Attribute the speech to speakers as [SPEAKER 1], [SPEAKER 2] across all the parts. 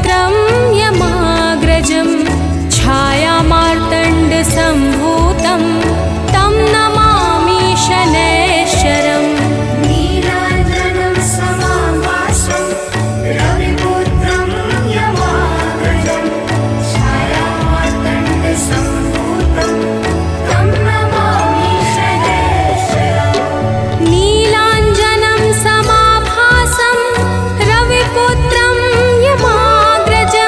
[SPEAKER 1] रविपुत्रं यमाग्रजं छायामार्तण्डसम्भूतं तं नमामि शनैश्चरम्
[SPEAKER 2] नीलाञ्जनं समाभासं रविपुत्रं यमाग्रजं छायामार्तण्डसम्भूतं तं नमामि शनैश्चरम्
[SPEAKER 1] नीलाञ्जनं समाभासं रविपुत्रं यमाग्रजं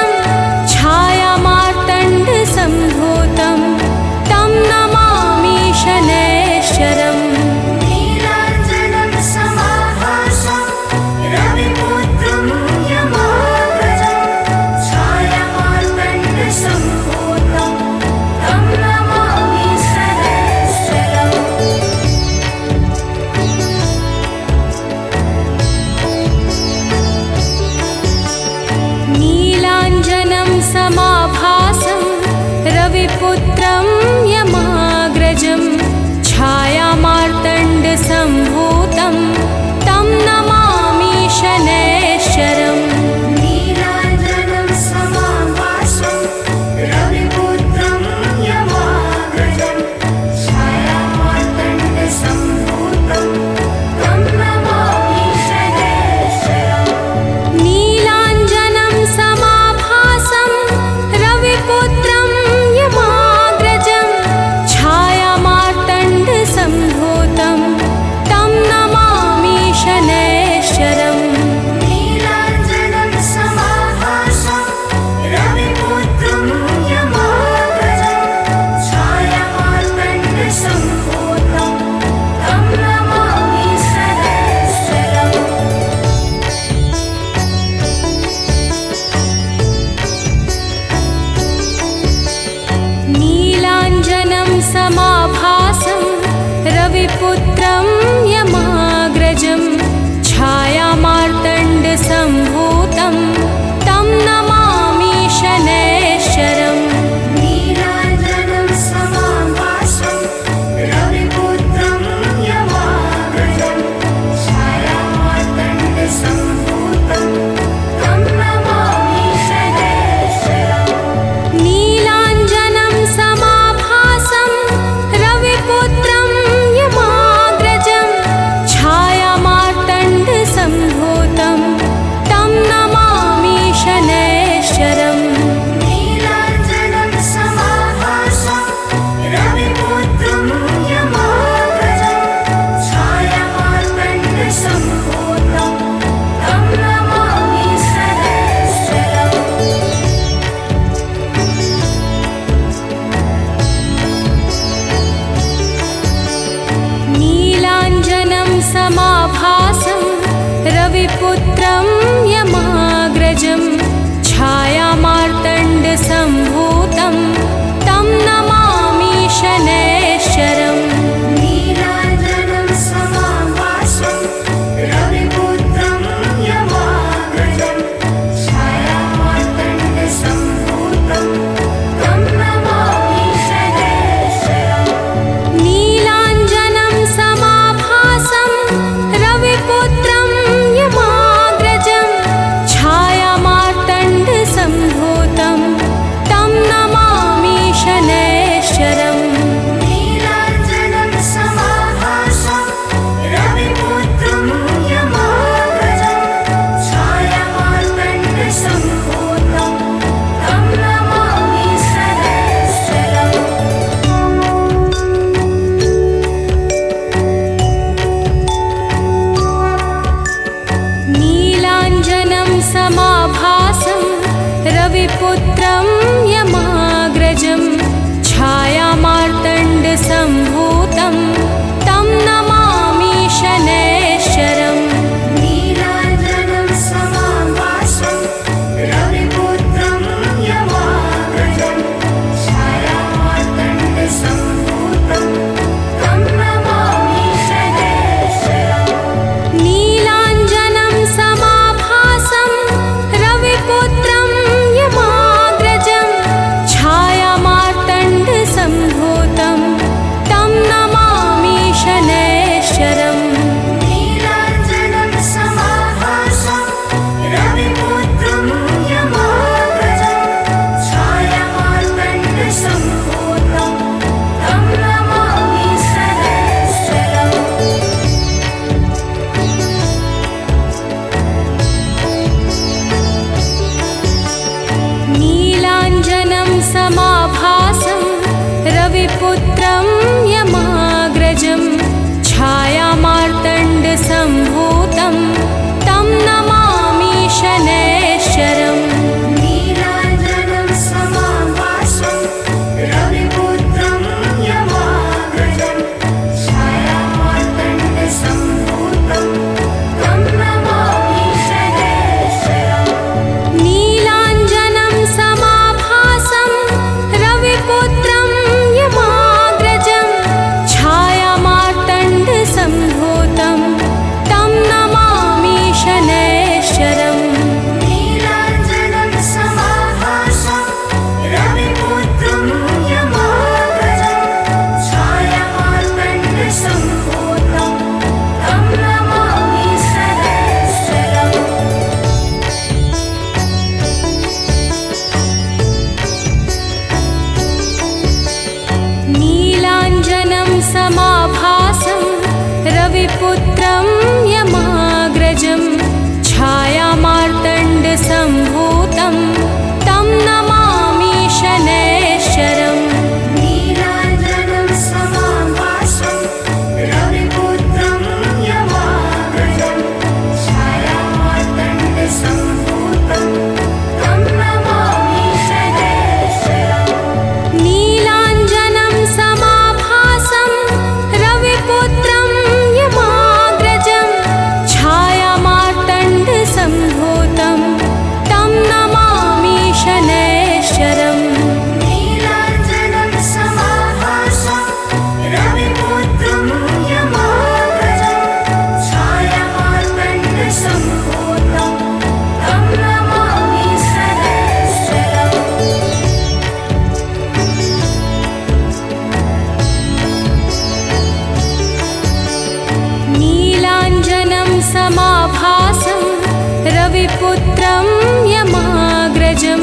[SPEAKER 1] रविपुत्रं यमाग्रजं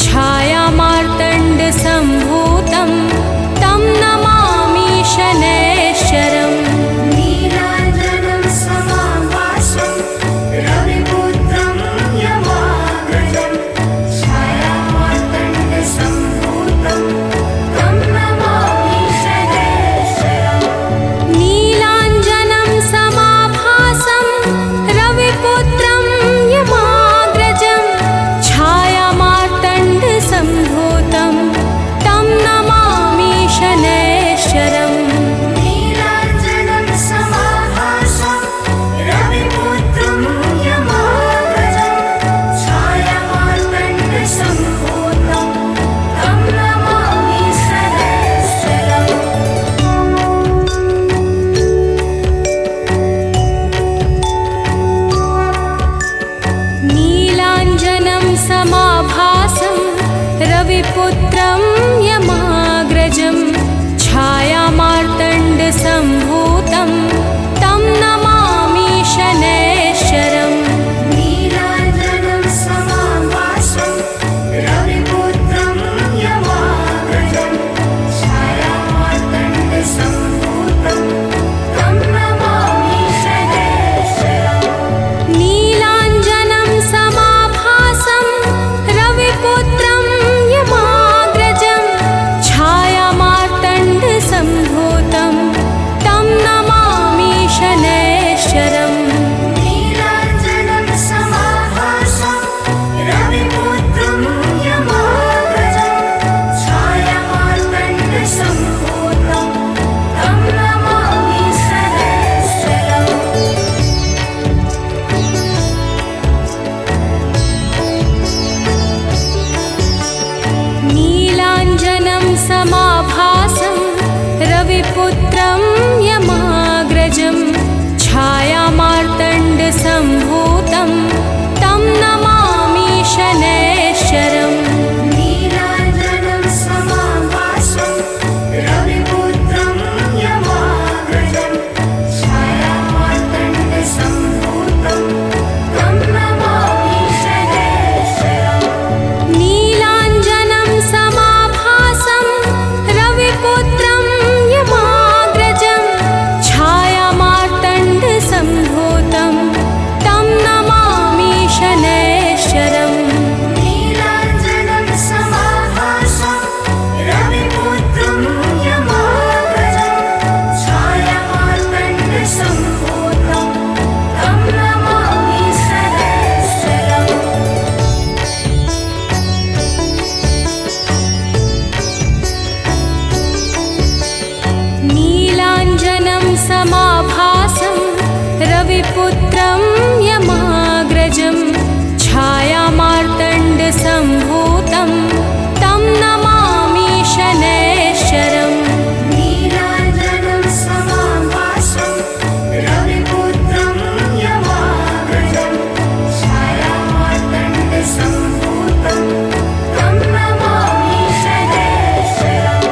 [SPEAKER 1] छायामार्तण्डसम्भूतं तं नमामि शनैश्चरम्
[SPEAKER 2] नीलाञ्जनं समाभासं रविपुत्रं यमाग्रजं छायामार्तण्डसम्भूतं तं नमामि शनैश्चरम्
[SPEAKER 1] नीलाञ्जनं समाभासं रविपुत्रं यमाग्रजं छायामार्तण्डसम्भूतं तं नमामि शनैश्चरम्
[SPEAKER 2] नीलाञ्जनं समाभासं रविपुत्रं यमाग्रजं छायामार्तण्डसम्भूतं तं नमामि शनैश्चरम्
[SPEAKER 1] नीलाञ्जनं समाभासं रविपुत्रं यमाग्रजं छायामार्तण्डसम्भूतं तं नमामि शनैश्चरम्
[SPEAKER 2] नीलाञ्जनं समाभासं रविपुत्रं यमाग्रजं छायामार्तण्डसम्भूतं तं नमामि शनैश्चरम्
[SPEAKER 1] नीलाञ्जनं समाभासं रविपुत्रं यमाग्रजं छायामार्तण्डसम्भूतं तं नमामि शनैश्चरम्
[SPEAKER 2] नीलाञ्जनं समाभासं रविपुत्रं यमाग्रजं छायामार्तण्डसम्भूतं तं नमामि शनैश्चरम्
[SPEAKER 1] नीलाञ्जनं समाभासं रविपुत्रं यमाग्रजं छायामार्तण्डसम्भूतं तं नमामि शनैश्चरम्
[SPEAKER 2] नीलाञ्जनं समाभासं रविपुत्रं यमाग्रजं छायामार्तण्डसम्भूतं तं नमामि शनैश्चरम्
[SPEAKER 1] नीलाञ्जनं समाभासं रविपुत्रं यमाग्रजं छायामार्तण्डसम्भूतं तं नमामि शनैश्चरम्
[SPEAKER 2] नीलाञ्जनं समाभासं रविपुत्रं यमाग्रजं छायामार्तण्डसम्भूतं तं नमामि शनैश्चरम्
[SPEAKER 1] नीलाञ्जनं समाभासं रविपुत्रं यमाग्रजं छायामार्तण्डसम्भूतं तं नमामि शनैश्चरम्
[SPEAKER 2] नीलाञ्जनं समाभासं रविपुत्रं यमाग्रजं छायामार्तण्डसम्भूतं तं नमामि शनैश्चरम्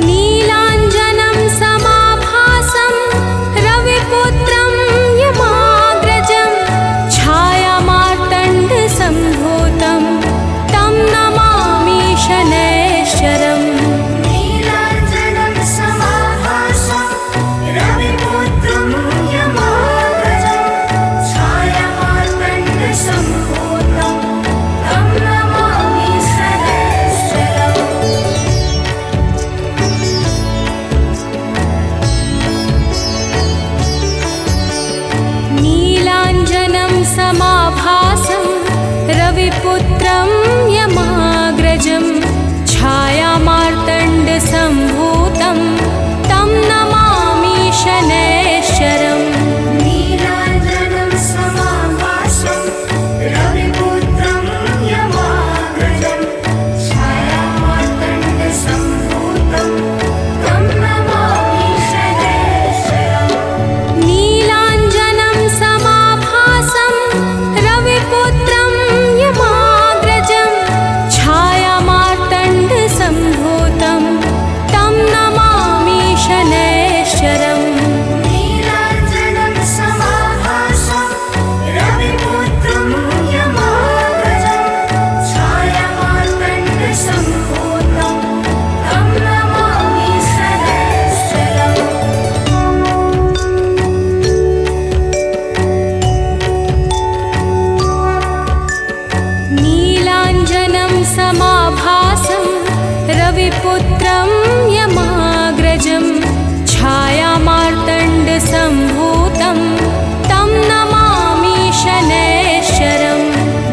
[SPEAKER 1] नीलाञ्जनं समाभासं रविपुत्रं यमाग्रजं छायामार्तण्डसम्भूतं तं नमामि शनैश्चरम्
[SPEAKER 2] नीलाञ्जनं समाभासं रविपुत्रं यमाग्रजं छायामार्तण्डसम्भूतं तं नमामि शनैश्चरम्
[SPEAKER 1] नीलाञ्जनं समाभासं रविपुत्रं यमाग्रजं छायामार्तण्डसम्भूतं तं नमामि शनैश्चरम्
[SPEAKER 2] नीलाञ्जनं समाभासं रविपुत्रं यमाग्रजं छायामार्तण्डसम्भूतं तं नमामि शनैश्चरम्
[SPEAKER 1] नीलाञ्जनं समाभासं रविपुत्रं यमाग्रजं समाभासं रविपुत्रं यमाग्रजं छायामार्तण्डसम्भूतं तं नमामि शनैश्चरम्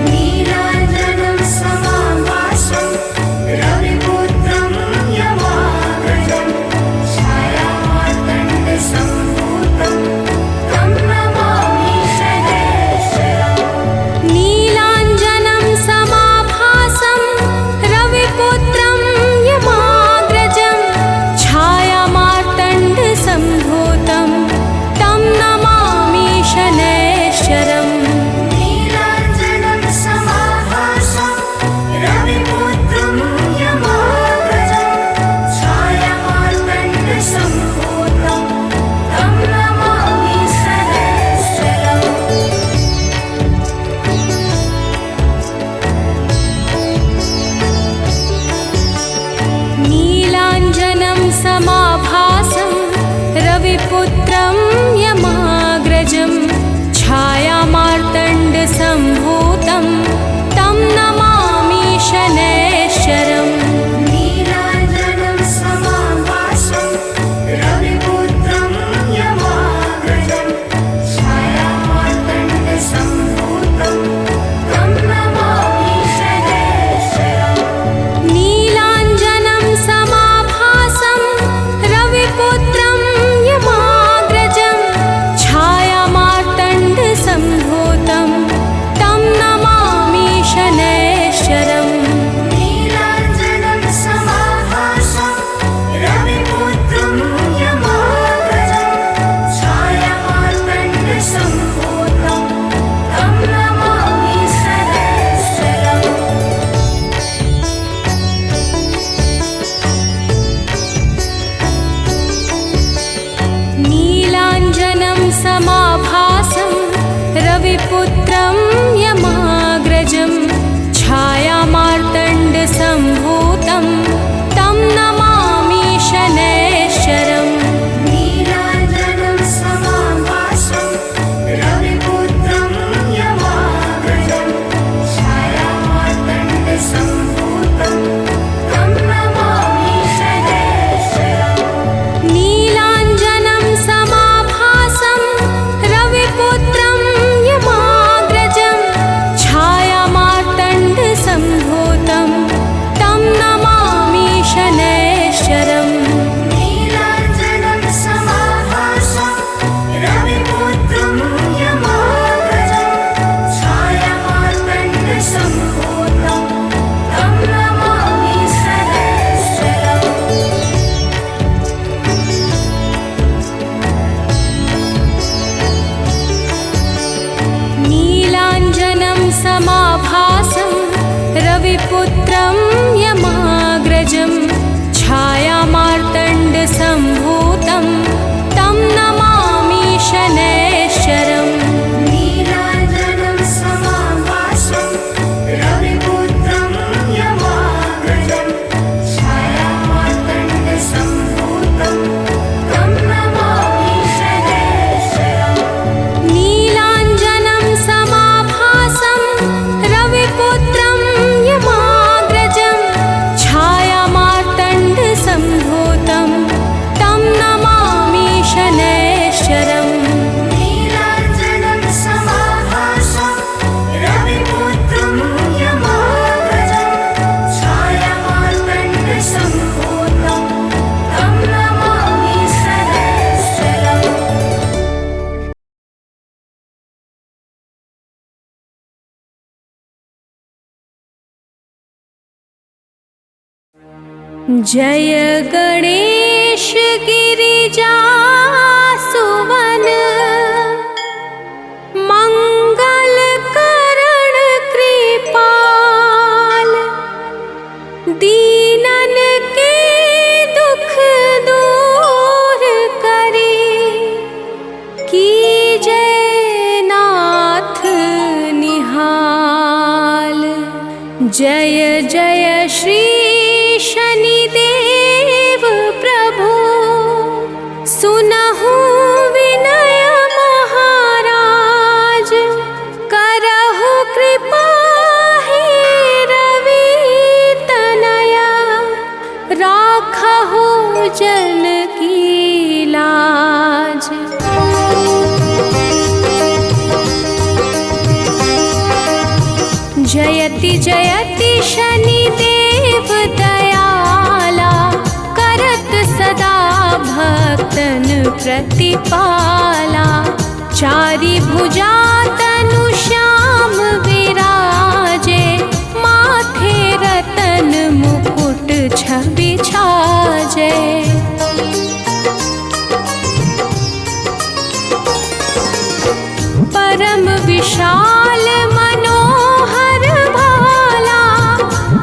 [SPEAKER 2] नीलाञ्जनं समाभासं रविपुत्रं यमाग्रजं छायामार्तण्डसम्भूतं तं नमामि शनैश्चरम्
[SPEAKER 1] नीलाञ्जनं समाभासं रविपुत्रं यमाग्रजं छायामार्तण्डसम्भूतं तं नमामि शनैश्चरम्
[SPEAKER 2] नीलाञ्जनं समाभासं रविपुत्रं यमाग्रजं छायामार्तण्डसम्भूतं तं नमामि शनैश्चरम्
[SPEAKER 1] नीलाञ्जनं समाभासं रविपुत्रं यमाग्रजं छायामार्तण्डसम्भूतं तं नमामि शनैश्चरम्
[SPEAKER 2] नीलाञ्जनं समाभासं रविपुत्रं यमाग्रजं छायामार्तण्डसम्भूतं तं नमामि शनैश्चरम्
[SPEAKER 1] नीलाञ्जनं समाभासं रविपुत्रं यमाग्रजं छायामार्तण्डसम्भूतं तं नमामि शनैश्चरम्
[SPEAKER 2] नीलाञ्जनं समाभासं रविपुत्रं यमाग्रजं छायामार्तण्डसम्भूतं तं नमामि शनैश्चरम्
[SPEAKER 1] नीलाञ्जनं समाभासं रविपुत्रं यमाग्रजं छायामार्तण्डसम्भूतं तं नमामि शनैश्चरम्
[SPEAKER 2] नीलाञ्जनं समाभासं रविपुत्रं यमाग्रजं छायामार्तण्डसम्भूतं तं नमामि शनैश्चरम्
[SPEAKER 1] नीलाञ्जनं समाभासं रविपुत्रं यमाग्रजं छायामार्तण्डसम्भूतं तं नमामि शनैश्चरम्
[SPEAKER 2] नीलाञ्जनं समाभासं रविपुत्रं यमाग्रजं छायामार्तण्डसम्भूतं तं नमामि शनैश्चरम्
[SPEAKER 1] नीलाञ्जनं समाभासं रविपुत्रं यमाग्रजं छायामार्तण्डसम्भूतं तं नमामि शनैश्चरम्
[SPEAKER 2] नीलाञ्जनं समाभासं रविपुत्रं यमाग्रजं छायामार्तण्डसम्भूतं तं नमामि शनैश्चरम्
[SPEAKER 1] नीलाञ्जनं समाभासं रविपुत्रं यमाग्रजं छायामार्तण्डसम्भूतं तं नमामि शनैश्चरम्
[SPEAKER 2] नीलाञ्जनं समाभासं रविपुत्रं यमाग्रजं छायामार्तण्डसम्भूतं तं नमामि शनैश्चरम्
[SPEAKER 1] जय गणेश गिरिजासुवन मंगलकरण कृपाल दीनन के दुख दूर करे कीजय नाथ निहाल। जय जय श्री शनिदेव प्रभु सुनहु विनय महाराज करहु कृपा हे रवि जयति जयति शनिदेव दयाला, करत सदा भक्तन प्रतिपाला। चारि भुजा तनु श्याम विराजे, माथे रतन मुकुट छवि छाजे। परम विशाल मनोहर भाला,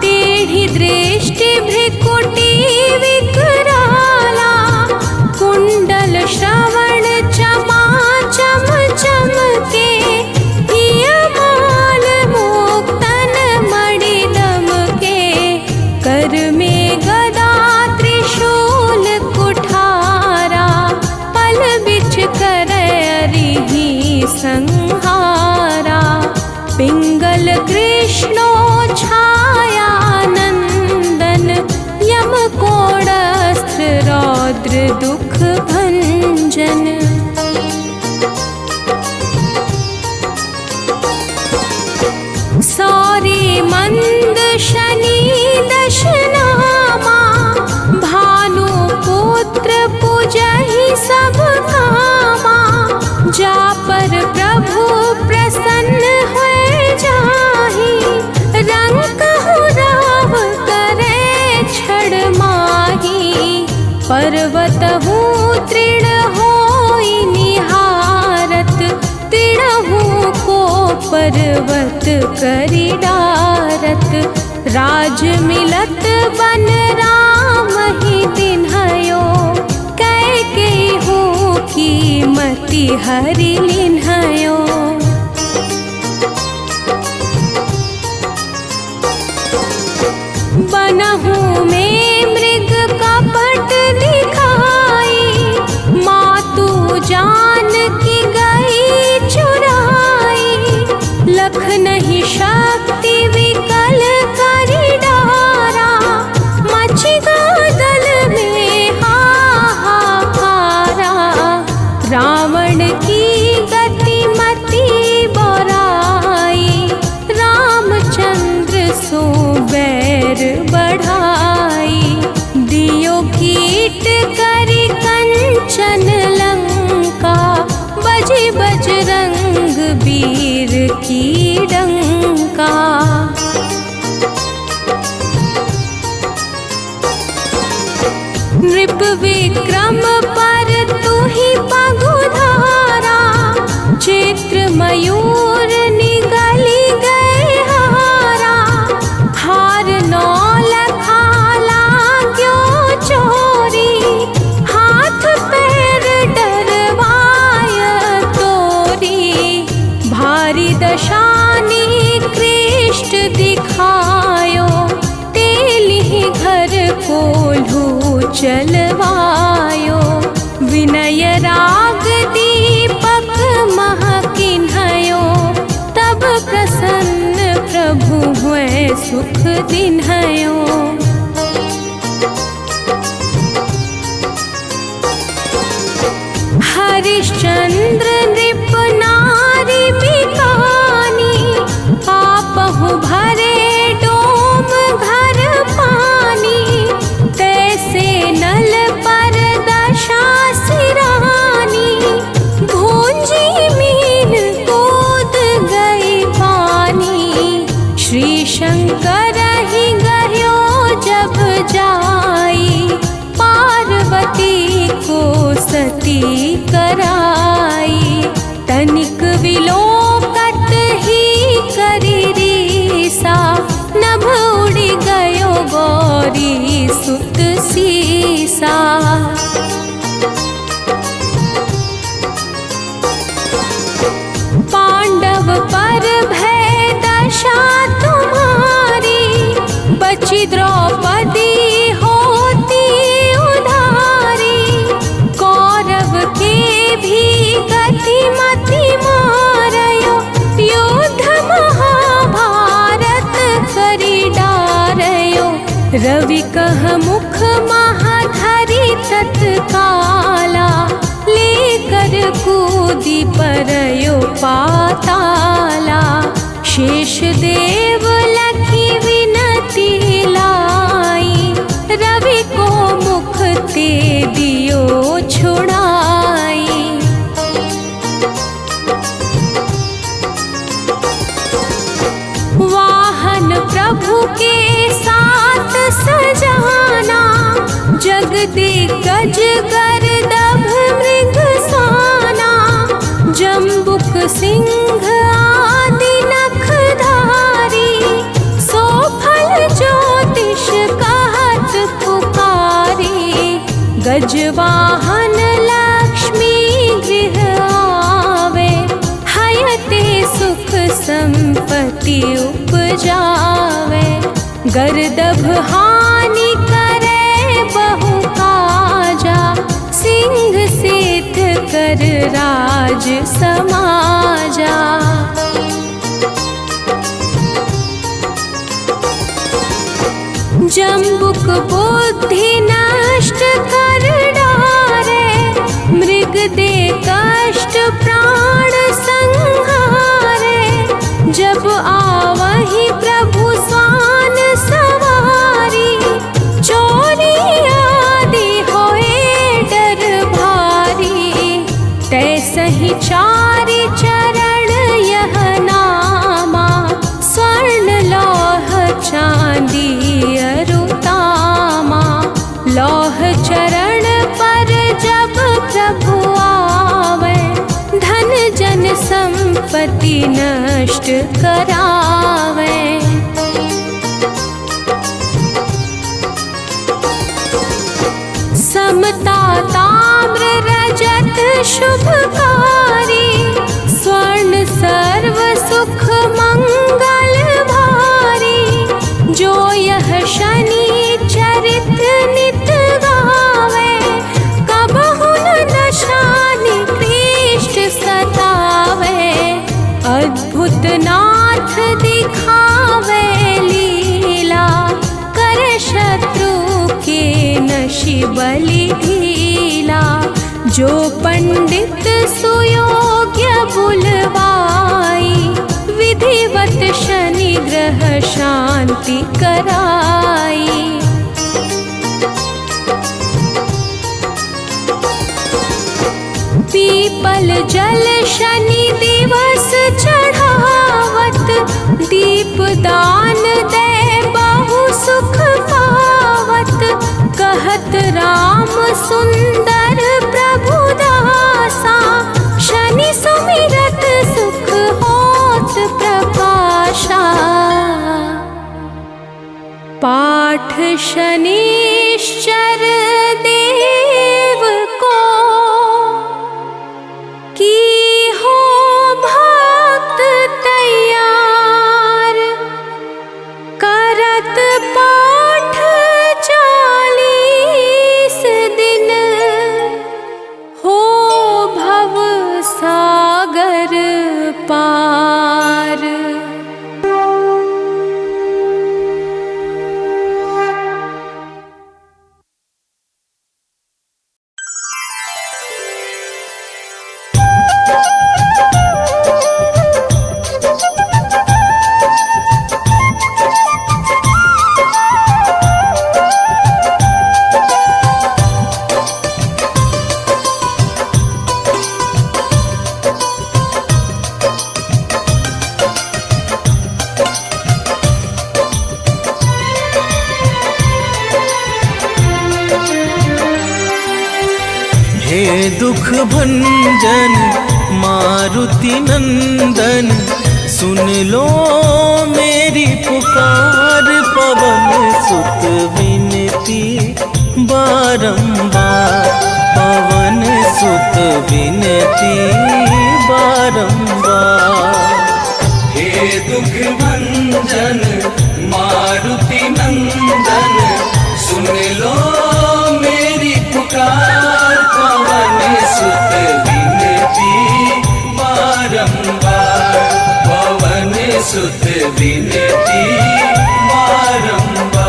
[SPEAKER 1] टेढ़ी दृष्टि भ्रिकुटी विकराला। कुंडल श्रवण चमा चम चमके, हियमाल मुक्तन मणि दमके। कर में गदा त्रिशूल कुठारा, पल बिच करहि संहारा। पिंगल कृष्णो छायानंदन, यम कोडस्त्र रौद्र दुख भंजन। सौरी मंद शनि दशनामा, भानु पुत्र पूजहि सब कामा। जा पर प्रभु प्रसन्न हुए जाहि, रंग कहु राव करे छड़ माही। पर्वतहु तृण होई निहारत, तृणहु को पर्वत करि डारत। राज मिलत बन राम ही तिन्हयो, कैकेयी की मति हरि लिन्हयो। बनहु में मृग कपट दिखाई, मातु जानकी गई चुराई। लख नहीं शक्ति विकल करि डारा, मचि गादल में हाहाकारा। रावण की गति मति बोराई, रामचंद्र सो बैर बढ़ाई। दियो कीट करि कंचन लंका, बजि बजरंग वीर की डंका। नृप विक्रम पर तुहि पगुधारा, चित्र मयूर निगली गए हारा। हार नौ लखा लाग्यो चोरी, हाथ पैर डरवाय तोरी। भारी दशानी कृष्ट दिखायो, तेलिहि घर कोल्हू चलवायो। विनय राग दीपक महकिन्हयो, तब प्रसन्न प्रभु हुए सुख दिन्हयो। हरिश्चंद्र नृप नारी बिकानी, आपहु भरे डोम घर पानी। तैसे नल पर दशा सिरानी, भूंजी मीन कूद गई पानी। श्री शंकर ही गयो जब जाई, पार्वती को सती कराई। तनिक विलोकत ही करि रीसा, नभ उड़ि गयो गौरी सुत सीसा। पांडव पर भय दशा तुम्हारी, बची द्रौपदी होती उधारी। कौरव के भी गति मति मारयो, युद्ध महाभारत करि डारयो। रवि कह मुख महाधरि तत्काला, लेकर कूदी परयो पाताला। शेष देव लखी विनती लाई, रवि को मुख ते दियो छुड़ाई। वाहन प्रभु के साथ सजाना, जग दिग्गज गर्दभ मृग साना। जम्बुक सिंह आदि नखधारी, सोफल ज्योतिष कहत पुकारी। गजवाहन लक्ष्मी गृह आवे, हयते सुख संपत्ति उपजावे। गर्दभ हानि करे बहु काजा, सिंह सेठ कर राज समाजा। जम्बुक बुद्धि नष्ट कर डारे, मृग दे कष्ट प्राण संहारे। जब आवहि प्रभु स्वान सवारी, चोरी आदि होए डर भारी। तैसहि चारि चरण यह नामा, स्वर्ण लौह चांदी अरुतामा। लौह चरण पर जब प्रभु आवे, धन जन संपत्ति नष्ट करावे। समता ताम्र रजत शुभकारी, स्वर्ण सर्व सुख मंगल भारी। जो यह शनि चरित्र नित गावे, कबहु न शानि कृष्ट सतावे। अद्भुत नाथ दिखावे लीला, कर शत्रु के नशि बलि ढीला। जो पंडित सुयोग्य बुलवाई, विधिवत शनि ग्रह शांति कराई। पीपल जल शनि दिवस चढ़ावत, दीप दान दे बहु सुख पावत। कहत राम सुंदर प्रभु दासा, शनि सुमिरत सुख होत प्रकाशा। पाठ शनिश्चर देव को, की हो भक्त तैयार। करत पाठ 40 दिन, हो भव सागर पार।
[SPEAKER 3] हे दुख भंजन मारुति नंदन, सुन लो मेरी पुकार। पवन सुत विनती बारंबार, पवन सुत विनती बारंबार। हे दुख भंजन मारुति नंदन, सुन लो मेरी पुकार। पवन सुत विनती बारंबार, पवन सुत विनती बारंबार।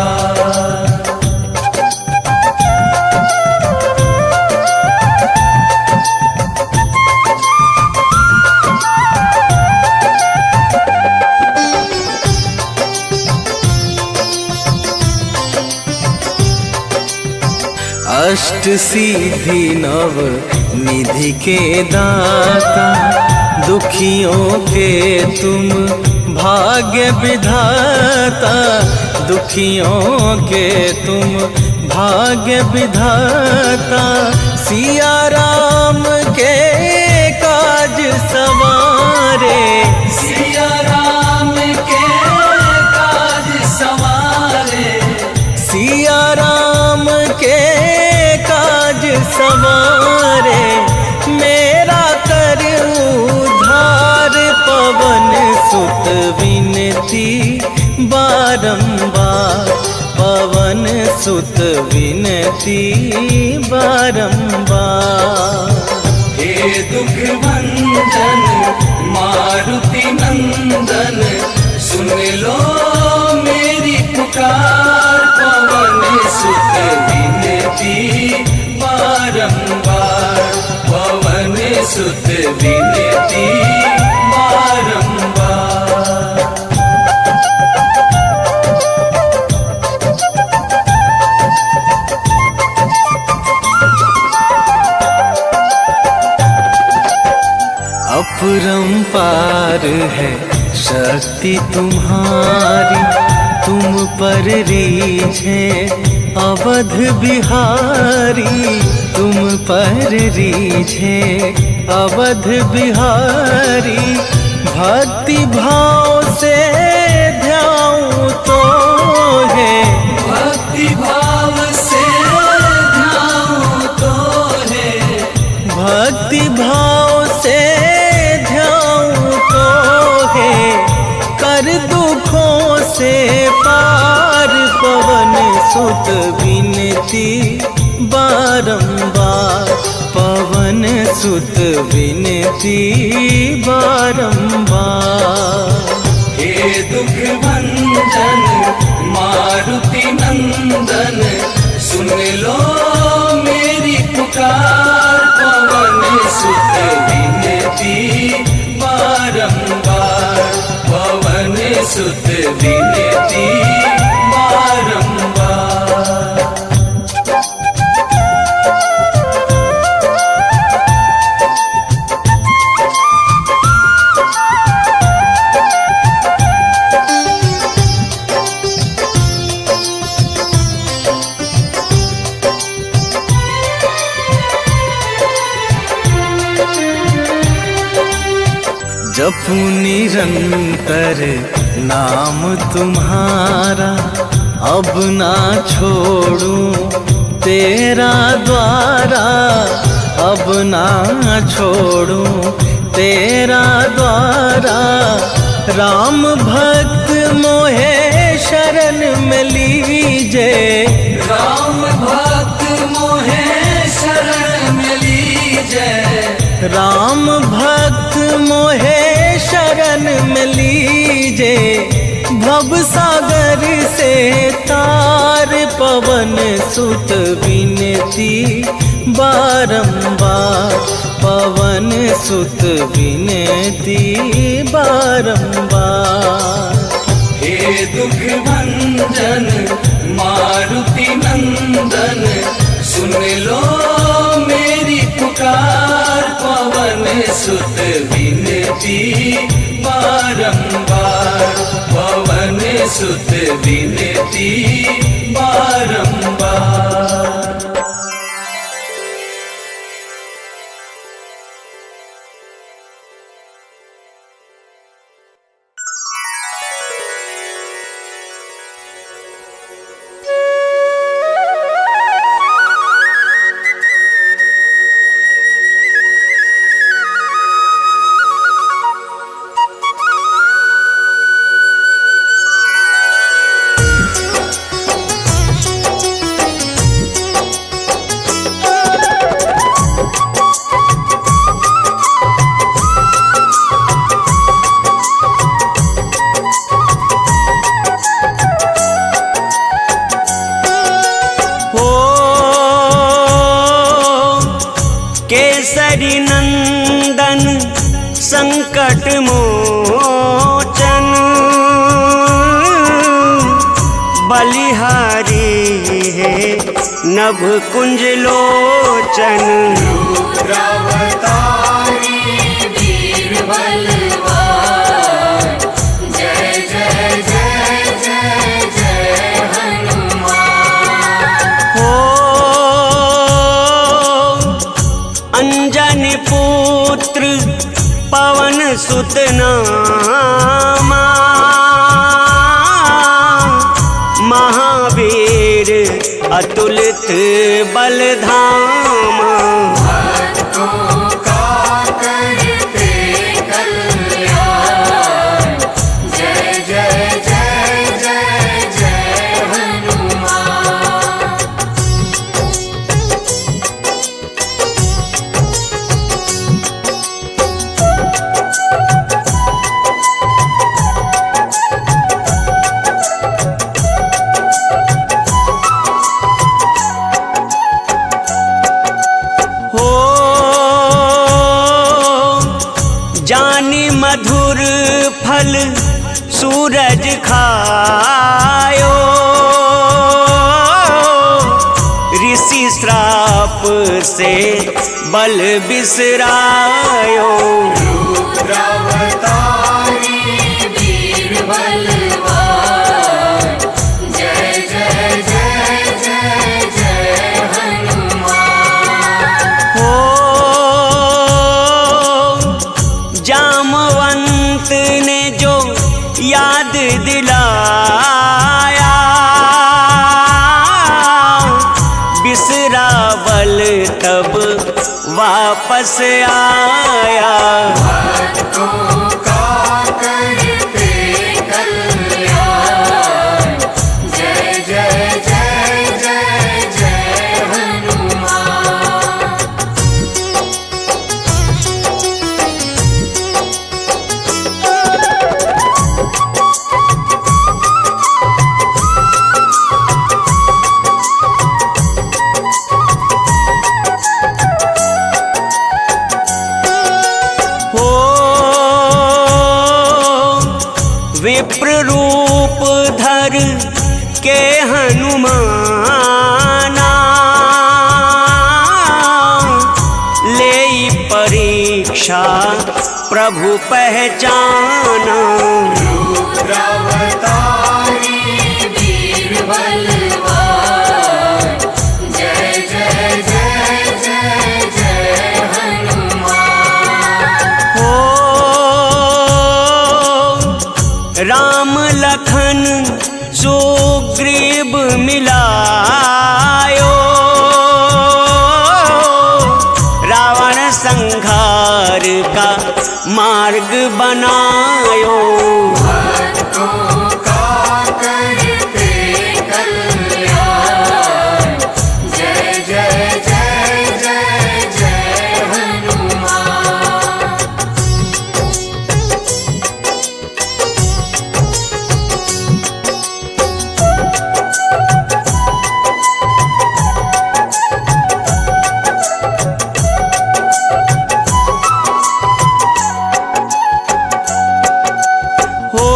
[SPEAKER 4] अष्ट सिद्धि नव निधि के दाता, दुखियों के तुम भाग्य विधाता, दुखियों के तुम भाग्य विधाता। सिया राम के काज सवारे,
[SPEAKER 3] सिया राम के काज सवारे,
[SPEAKER 4] सिया राम के काज सवारे। मेरा कर उद्धार पवन सुत विनती बारंबार, पवन सुत विनती बारंबार।
[SPEAKER 3] हे दुख भंजन मारुति नंदन, सुन लो मेरी पुकार, पवन सुत विनती बारंबार, पवन सुत विनती बारंबार।
[SPEAKER 4] अपरंपार है शक्ति तुम्हारी, तुम पर रीझे अवध बिहारी, तुम पर रीझे अवध बिहारी। भक्ति भाव से ध्याऊं तो है,
[SPEAKER 3] भक्ति भाव से ध्याऊं तो है,
[SPEAKER 4] भक्ति भाव से ध्याऊं तो है। कर दुखों से पार पवन सुत विनती बारंबार, पवन सुत विनती बारंबार।
[SPEAKER 3] हे दुख भंजन मारुति नंदन, सुन लो मेरी पुकार, पवन सुत विनती बारंबार, पवन सुत विनती बारंबार।
[SPEAKER 4] जपू निरंतर नाम तुम्हारा, अब ना छोड़ूं तेरा द्वारा, अब ना छोड़ूं तेरा द्वारा। राम भक्त मोहे शरण में लीजे,
[SPEAKER 3] राम भक्त मोहे शरण में लीजे,
[SPEAKER 4] राम भक्त मोहे शरण में लीजे। भव सागर से तार पवन सुत विनती बारंबार, पवन सुत विनती बारंबार।
[SPEAKER 3] हे दुख भंजन मारुति नंदन, सुन लो मेरी पुकार, पवन सुत विनती बारंबार, पवन सुत विनती बारंबार।
[SPEAKER 5] केसरी नंदन संकट मोचन, बलिहारी है नभ कुंज लोचन।
[SPEAKER 2] रुद्रावतारी वीर बलवान, जय जय जय जय जय हनुमान।
[SPEAKER 5] हो अंजनी पुत्र पवन सुत नामा, महावीर अतुलित बलधामा।
[SPEAKER 2] भक्तों का करते कल्याण, जय जय जय जय जय हनुमान।
[SPEAKER 5] हो जानी मधुर फल सूरज खायो, ऋषि श्राप से बल बिसरायो।
[SPEAKER 2] रुद्रावतारी वीर बलवान, जय जय जय जय जय हनुमान।
[SPEAKER 5] हो जामवंत ने जो याद दिलाया, बिसरावल तब वापस आया।
[SPEAKER 2] भक्तों का करते कल्याण, जय जय जय जय जय हनुमान।
[SPEAKER 5] हो विप्र रूप धर के हनुमाना, ले परीक्षा प्रभु पहचाना।
[SPEAKER 2] रुद्रावतारी वीर बलवान, जय जय जय जय जय हनुमान।
[SPEAKER 5] हो राम लखन सुग्रीव मिलायो, रावण संहार का मार्ग बनायो।
[SPEAKER 2] भक्तों का करते कल्याण, जय जय जय जय जय हनुमान।
[SPEAKER 5] हो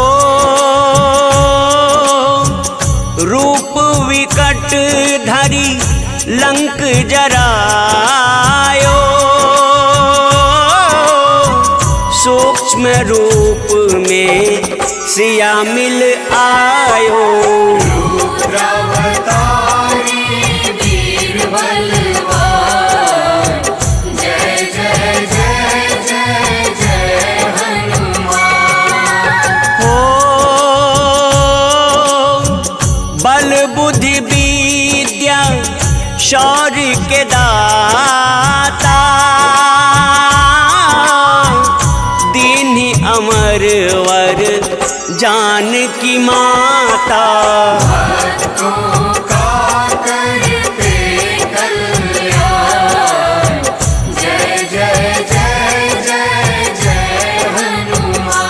[SPEAKER 5] रूप विकट धरी लंक जरायो, सूक्ष्म रूप में सिया मिल आयो।
[SPEAKER 2] रुद्रावतारी वीर बलवान, जय जय जय जय जय हनुमान।
[SPEAKER 5] हो बल बुद्धि विद्या शौर्य के दाता, दीन्ही अमर वर जानकी माता।
[SPEAKER 2] भक्तों का करते कल्याण, जय जय जय जय जय हनुमान।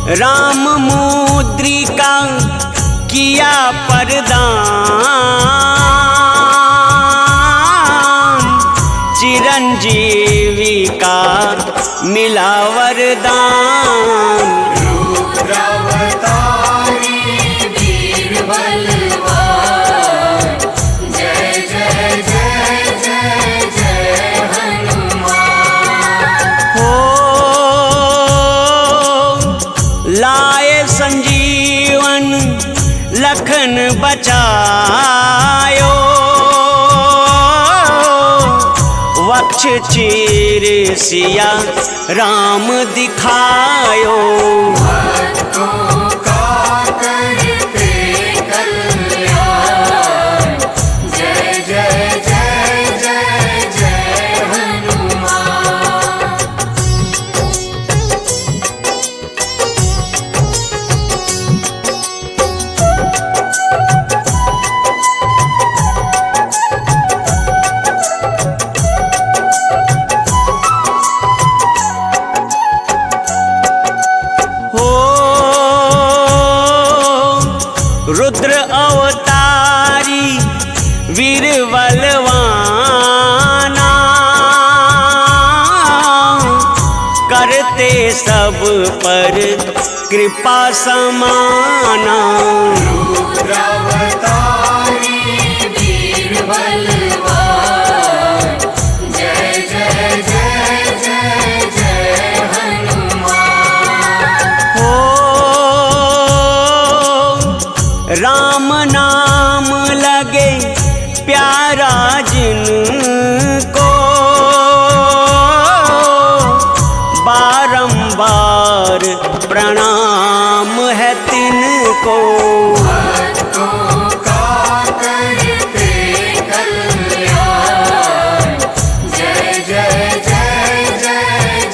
[SPEAKER 5] राम मुद्रिका किया परदान, चिरंजीवी का मिला वरदान।
[SPEAKER 2] रुद्रावतारी वीर बलवान, जय जय जय जय जय हनुमान।
[SPEAKER 5] हो लाए संजीवन लखन बचायो, वक्ष चीर सिया राम दिखायो।
[SPEAKER 2] भक्तों का करते कल्याण, जय जय जय जय जय हनुमान।
[SPEAKER 5] हो रुद्र अवतारी वीर बलवाना, करते सब पर कृपा समाना।
[SPEAKER 2] रुद्रावतारी वीर बलवान, जय जय जय जय जय हनुमान।
[SPEAKER 5] हो राम नाम लगे प्यारा जिनको, बारंबार प्रणाम है तिनको।
[SPEAKER 2] भक्तों का करते कल्याण, जय जय जय जय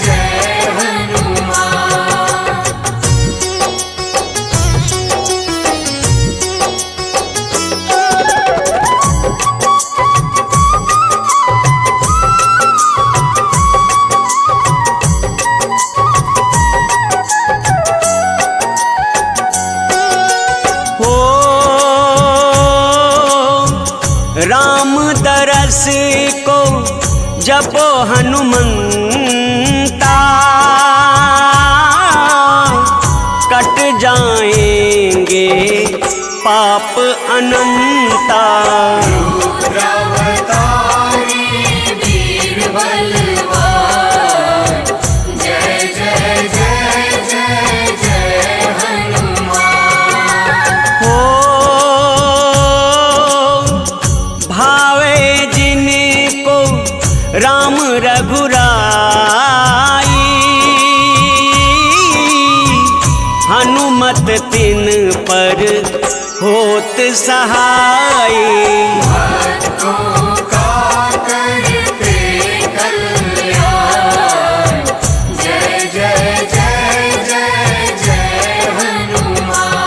[SPEAKER 2] जय हनुमान।
[SPEAKER 5] हो राम दरस को जपो हनुमंता, कट जाएंगे पाप अनंता।
[SPEAKER 2] रुद्रावतारी वीर बलवान, जय जय जय जय जय हनुमान।
[SPEAKER 5] हो भावे जिनको राम रघुराई, हनुमत तिन पर होत सहाय।
[SPEAKER 2] भक्तों का करते कल्याण, जय जय जय जय जय हनुमान।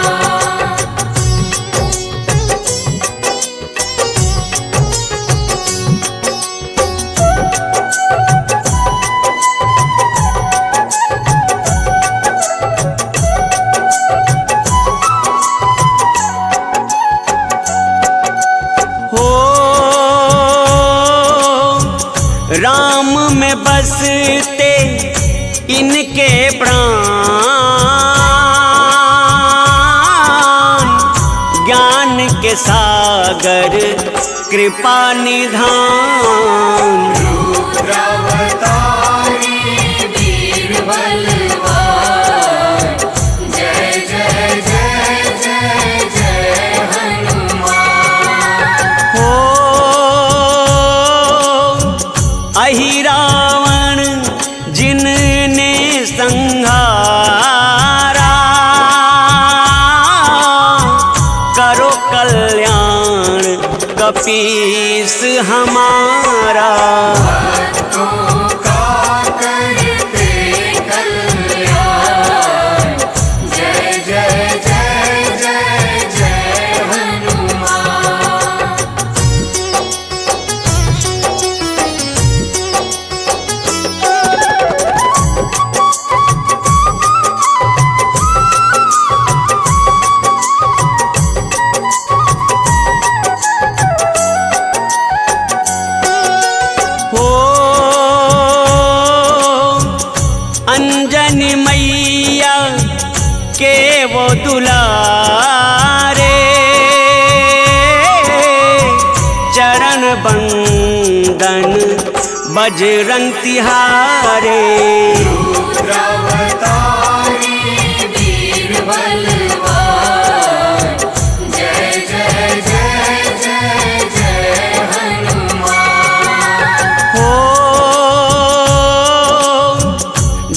[SPEAKER 5] हो राम में बसते इनके प्राण, ज्ञान के सागर कृपा निधान।
[SPEAKER 2] रुद्रावतारी वीर बलवान, जय जय जय जय जय हनुमान।
[SPEAKER 5] हो अहि रावण जिनने संहारा, करो कल्याण कपीस हमारा।
[SPEAKER 2] भक्तों का करते कल्याण, जय जय जय जय जय हनुमान।
[SPEAKER 5] बजरंग तिहारे।
[SPEAKER 2] रुद्रावतारी वीर बलवान, जय जय जय जय जय हनुमान।
[SPEAKER 5] हो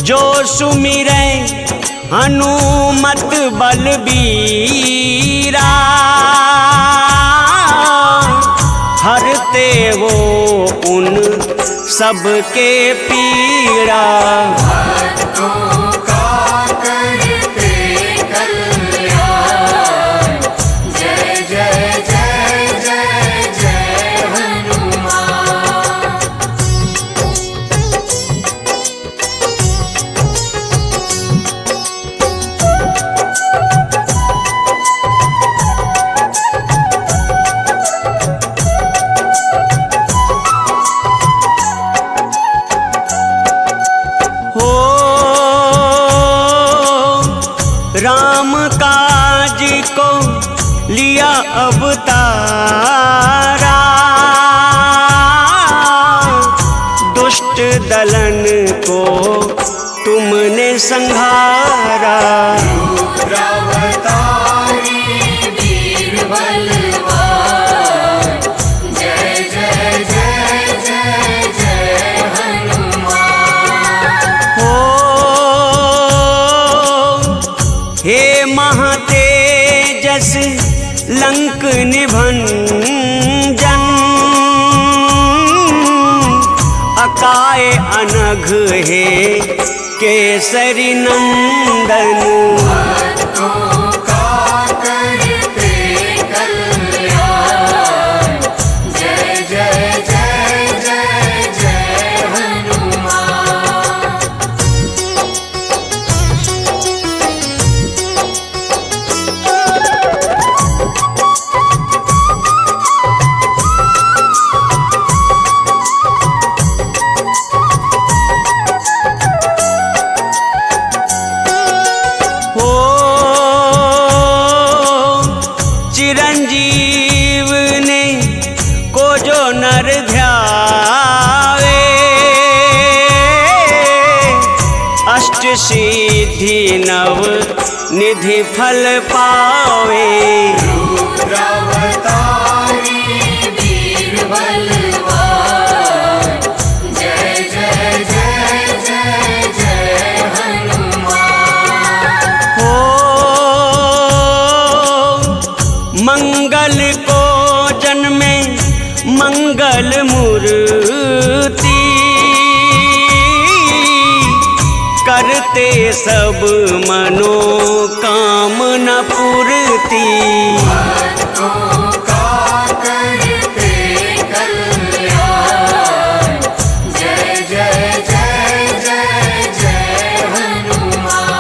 [SPEAKER 5] जो सुमिरै हनुमत बलबीरा, हरते वो उन सबके पीड़ा।
[SPEAKER 2] भक्तों का करते कल्याण, जय जय जय जय जय हनुमान।
[SPEAKER 5] हो राम काज को लिया अवतारा, दुष्ट दलन को तुमने संहारा।
[SPEAKER 2] रुद्रावतारी वीर बलवान, जय जय जय जय जय हनुमान।
[SPEAKER 5] हो हे महातेजस लंक निभंजन, अकाय अनघ हे केसरी नंदन।
[SPEAKER 2] भक्तों का करते कल्याण, जय जय जय जय जय हनुमान।
[SPEAKER 5] हो चिरंजीव ने को जो नर ध्यावे, अष्ट सिद्धि नव निधि फल पावे।
[SPEAKER 2] रुद्रावतारी वीर बलवान, जय जय जय जय जय हनुमान।
[SPEAKER 5] हो मंगल को जन्मे मंगल मूर्ति, करते सब मनोकामना पूर्ति।
[SPEAKER 2] भक्तों का करते कल्याण, जय जय जय जय जय हनुमान।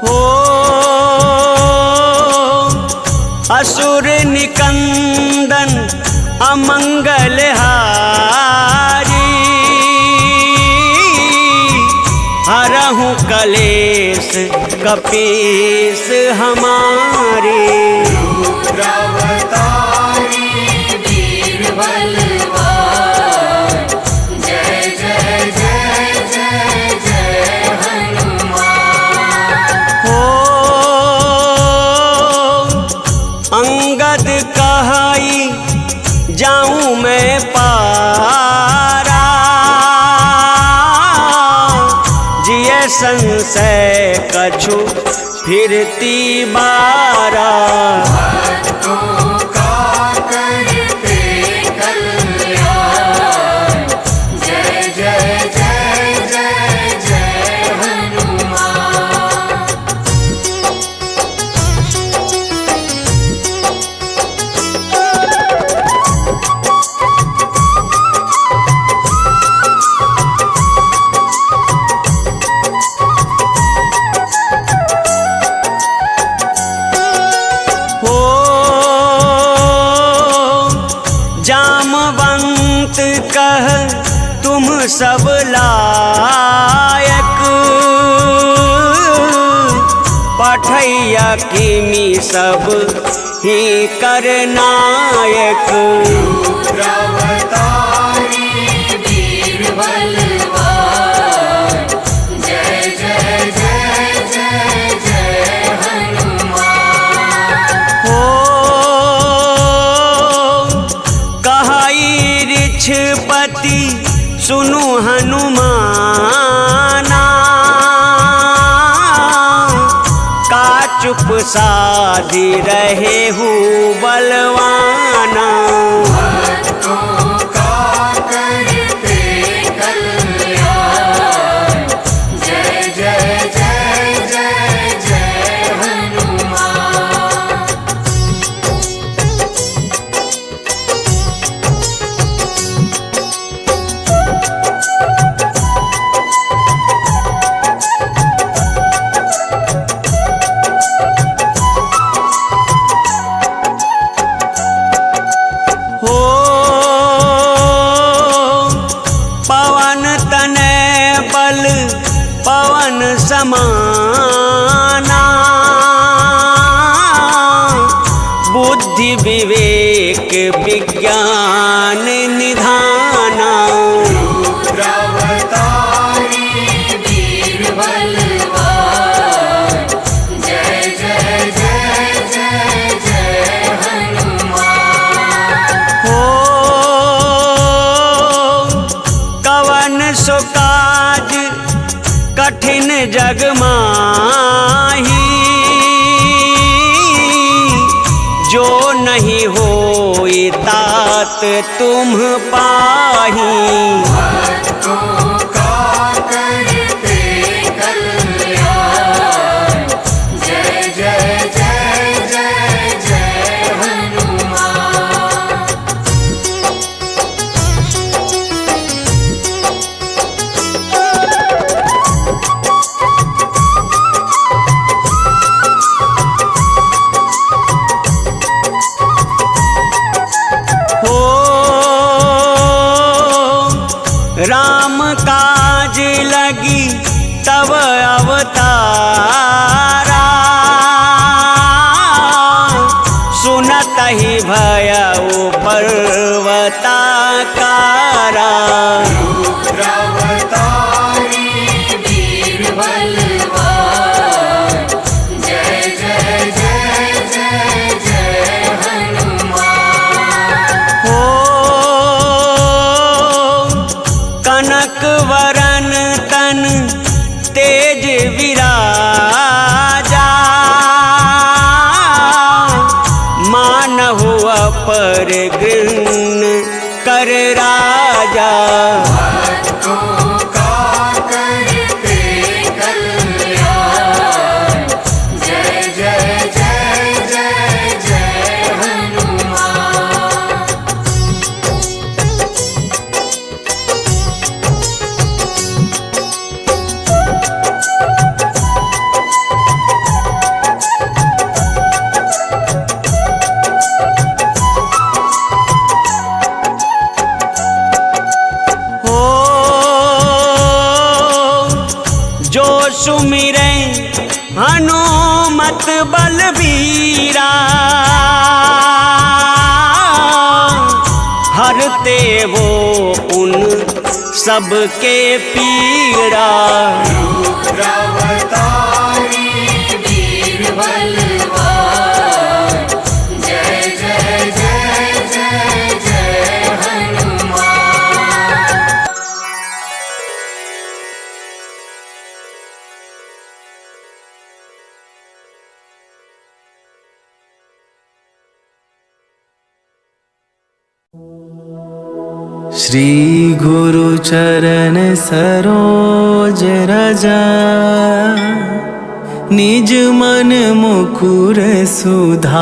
[SPEAKER 5] हो असुर निकंदन अमंगल हारी, हरहु कलेश कपीस हमारे।
[SPEAKER 2] रुद्रावतारी वीर बलवान, जय जय जय जय जय हनुमान।
[SPEAKER 5] हो अंगद कहाई जाऊं मैं पारा, जिय संशय कछु फिरती बारा।
[SPEAKER 2] भक्तों का करते कल्याण, जय जय जय जय जय हनुमान।
[SPEAKER 5] हो कह तुम सब लायक, पठैया किमी सब ही करनायक।
[SPEAKER 2] रुद्रावतारी वीर बलवान, जय जय जय जय जय हनुमान।
[SPEAKER 5] हो कहाई ऋक्षपति सुनु हनुमाना, का चुप साधी रहे हूँ बलवाना।
[SPEAKER 2] भक्तों का करते कल्याण, जय जय जय जय जय हनुमान।
[SPEAKER 5] हो पवन तनय बल पवन समाना, बुद्धि विवेक विज्ञान निधाना।
[SPEAKER 2] रुद्रावतारी वीर बलवान, जय जय जय जय जय हनुमान।
[SPEAKER 5] हो कवन सो काज कठिन जग माही, जो नहीं होई तात तुम पाही।
[SPEAKER 2] भक्तों का करते कल्याण, जय जय जय जय जय हनुमान।
[SPEAKER 5] हो राम काज लगी तब अवतारा, सुनत ही भयउ पर्वताकारा।
[SPEAKER 2] रुद्रावतारी वीर बलवान, जय जय जय जय जय हनुमान।
[SPEAKER 5] हो कनक वरन तन तेज विराजा, मानहु अपर गृहन कर राजा।
[SPEAKER 2] भक्तों का करते कल्याण, जय जय जय जय जय हनुमान।
[SPEAKER 5] हो जो सुमिरै हनुमत बलबीरा, हरते वो उन सबके पीड़ा।
[SPEAKER 2] रुद्रावतारी वीर बलवान, जय जय जय जय जय हनुमान।
[SPEAKER 4] श्री गुरु चरण सरोज रजा, निज मन मुकुर सुधार।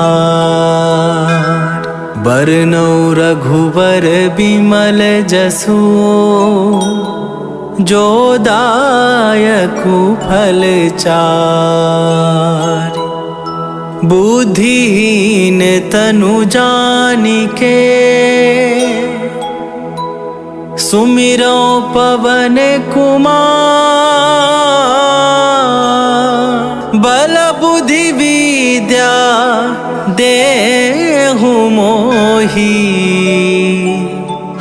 [SPEAKER 4] बरनौ रघुबर बिमल जसु, जो दायकु फल चार। बुद्धिहीन तनु जानिके, सुमिरो पवन कुमार बल बुद्धि विद्या देहु मोही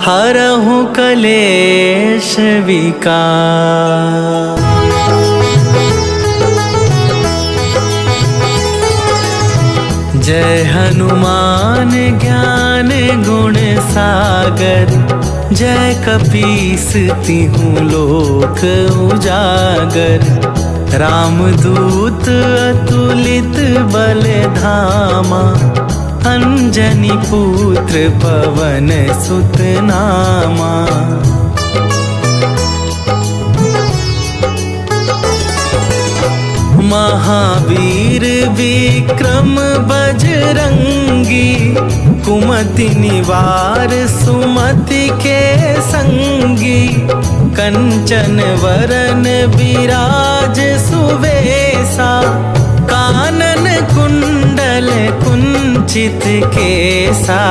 [SPEAKER 4] हरहु कलेश विकार। जय हनुमान ज्ञान गुण सागर जय कपीस तिहु लोक उजागर। रामदूत अतुलित बल धामा अंजनी पुत्र पवन सुत नामा। महावीर विक्रम बजरंगी कुमति निवार सुमति के संगी। कंचन वरन विराज सुवेसा कानन कुंडल कुंचित केसा।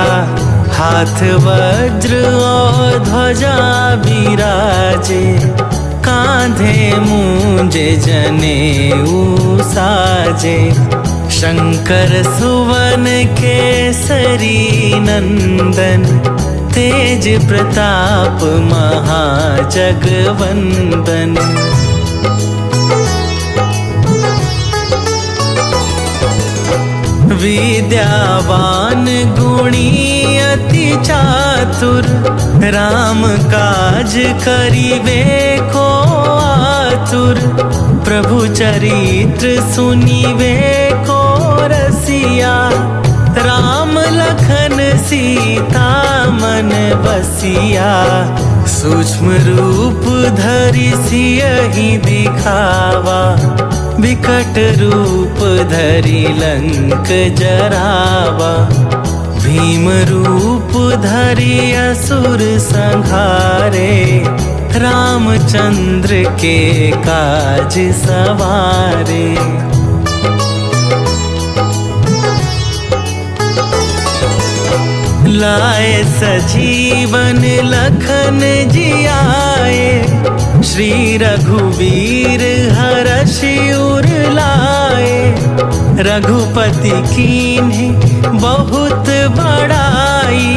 [SPEAKER 4] हाथ वज्र और ध्वजा विराजे कांधे मूंजे जनेऊ साजे। शंकर सुवन केसरी नंदन तेज प्रताप महाजगवंदन। विद्यावान गुणी अति चातुर राम काज करिबे को आतुर। प्रभु चरित्र सुनिबे को रसिया राम लखन सीता मन बसिया। सूक्ष्म रूप धरि सियहि दिखावा विकट रूप धरि लंक जरावा। भीम रूप धरि असुर संहारे रामचंद्र के काज सवारे। लाए सजीवन लखन जियाए श्री रघुवीर हरषि उर लाए। रघुपति कीन्ही बहुत बड़ाई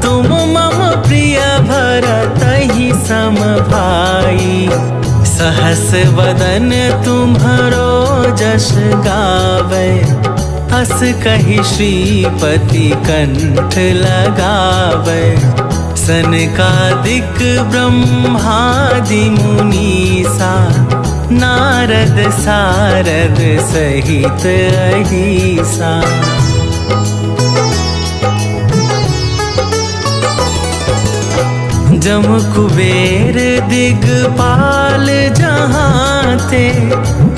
[SPEAKER 4] तुम मम प्रिय भरतहि सम भाई। सहस वदन तुम्हरो जस गावे अस कहि श्रीपति कंठ लगावे। सनकादिक ब्रह्मादि मुनीसा नारद सारद सहित अहिसा। जम कुबेर दिगपाल जहांते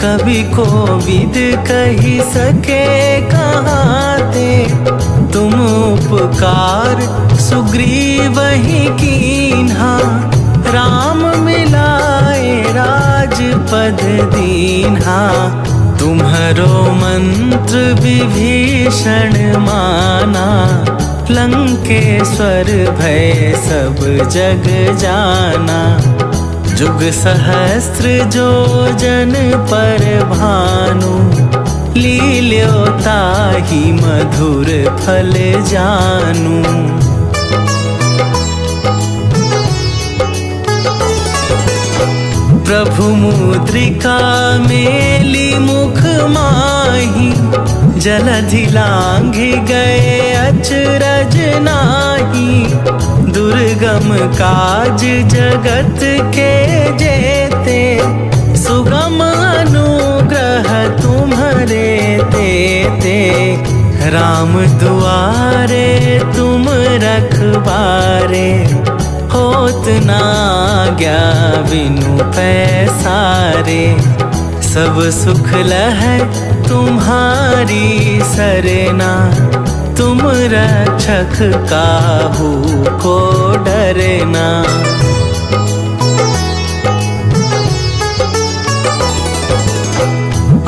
[SPEAKER 4] कभी कोविद कही सके कहाते। तुम उपकार सुग्रीवहि कीन्हा राम मिलाए राजपद दीन्हा। तुम्हरो मंत्र विभीषण माना लंकेश्वर भय सब जग जाना। जुग सहस्त्र जो जन पर भानु लील्यो ताहि मधुर फल जानू। प्रभु मुद्रिका मेली मुख माही जलधि लांघि गए अचरज नाही। दुर्गम काज जगत के जेते सुगम अनुग्रह तुम्हरे तेते। राम दुआरे तुम रखबारे होत ना आज्ञा बिनु पैसारे। सब सुख लहै तुम्हारी सरना तुम रक्षक काहू को डरना।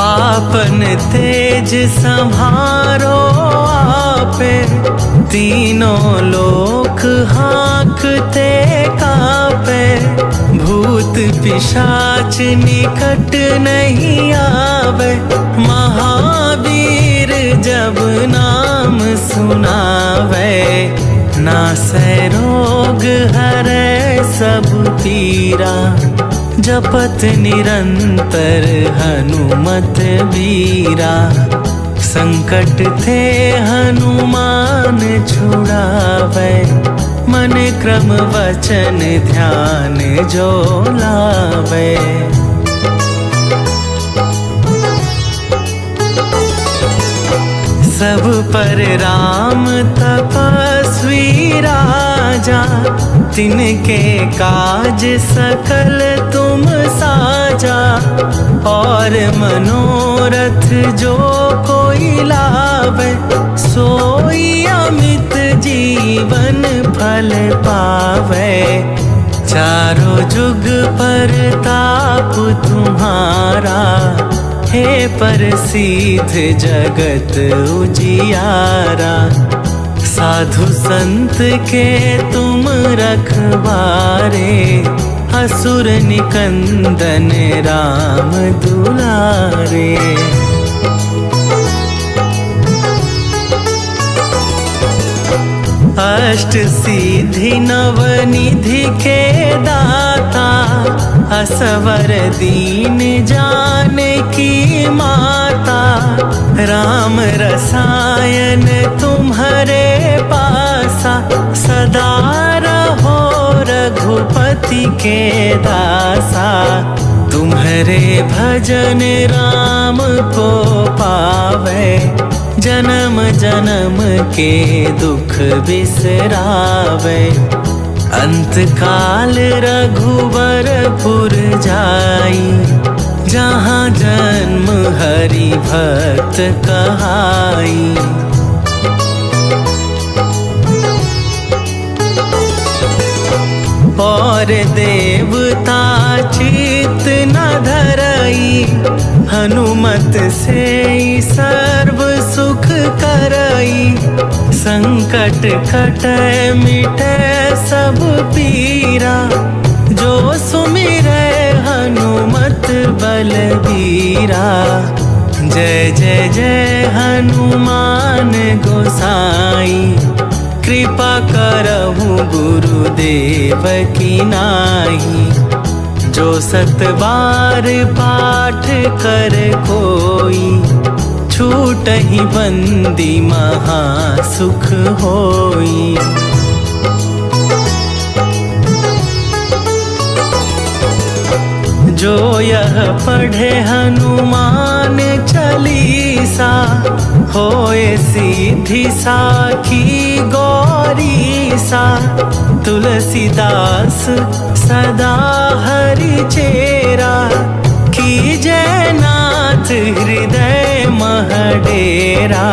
[SPEAKER 4] आपन तेज संभारो आपे तीनों लोक हाँकते का पिशाच निकट नहीं आवे। महावीर जब नाम सुनावे, नासै रोग हरै सब पीरा। जपत निरंतर हनुमत बीरा, संकट थे हनुमान छुड़ावे। मन क्रम वचन ध्यान जो लावे। सब पर राम तपस्वी राजा, तिनके काज सकल तुम साजा। और मनोरथ जो कोई लावे, सोई अमित जीवन फल पावे। चारों जुग परताप तुम्हारा, हे प्रसिद्ध जगत उजियारा। साधु संत के तुम रखवारे, असुर निकंदन राम दुलारे। अष्ट सिद्धि नवनिधि के दाता, असवर दीन जानकी माता। राम रसायन तुम्हारे पासा, सदा रहो रघुपति के दासा। तुम्हारे भजन राम को पावे, जन्म जन्म के दुख बिसरावे। अंत काल रघुवरपुर जाई, जहाँ जन्म हरि भक्त कहाई। और देवता चित न धरई, हनुमत से सर्व सुख करई। संकट कटै मिटै सब पीरा, जो सुमिरै हनुमत बलबीरा। जय जय जय हनुमान गोसाई, कृपा करहु गुरुदेव की नाई। जो सत बार पाठ कर कोई, छूटहि बंदी महा सुख होई। जो यह पढ़े हनुमान चालीसा, होए सिद्धि साखी गौरीसा। तुलसीदास सदा हरि चेरा, कीजय नाथ हृदय मह डेरा।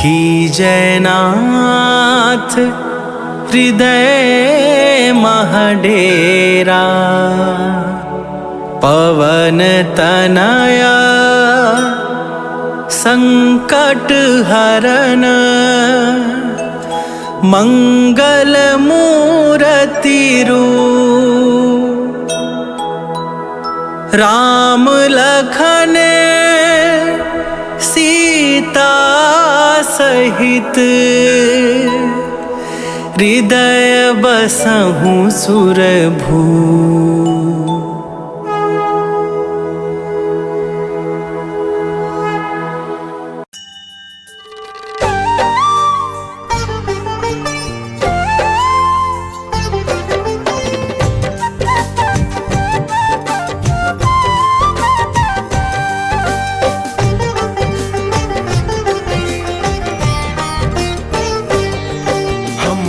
[SPEAKER 4] कीजय नाथ हृदय मह डेरा। पवन तनया संकट हरन, मंगल मूरति रूप। राम लखन सीता सहित, हृदय बसहु सुरभू।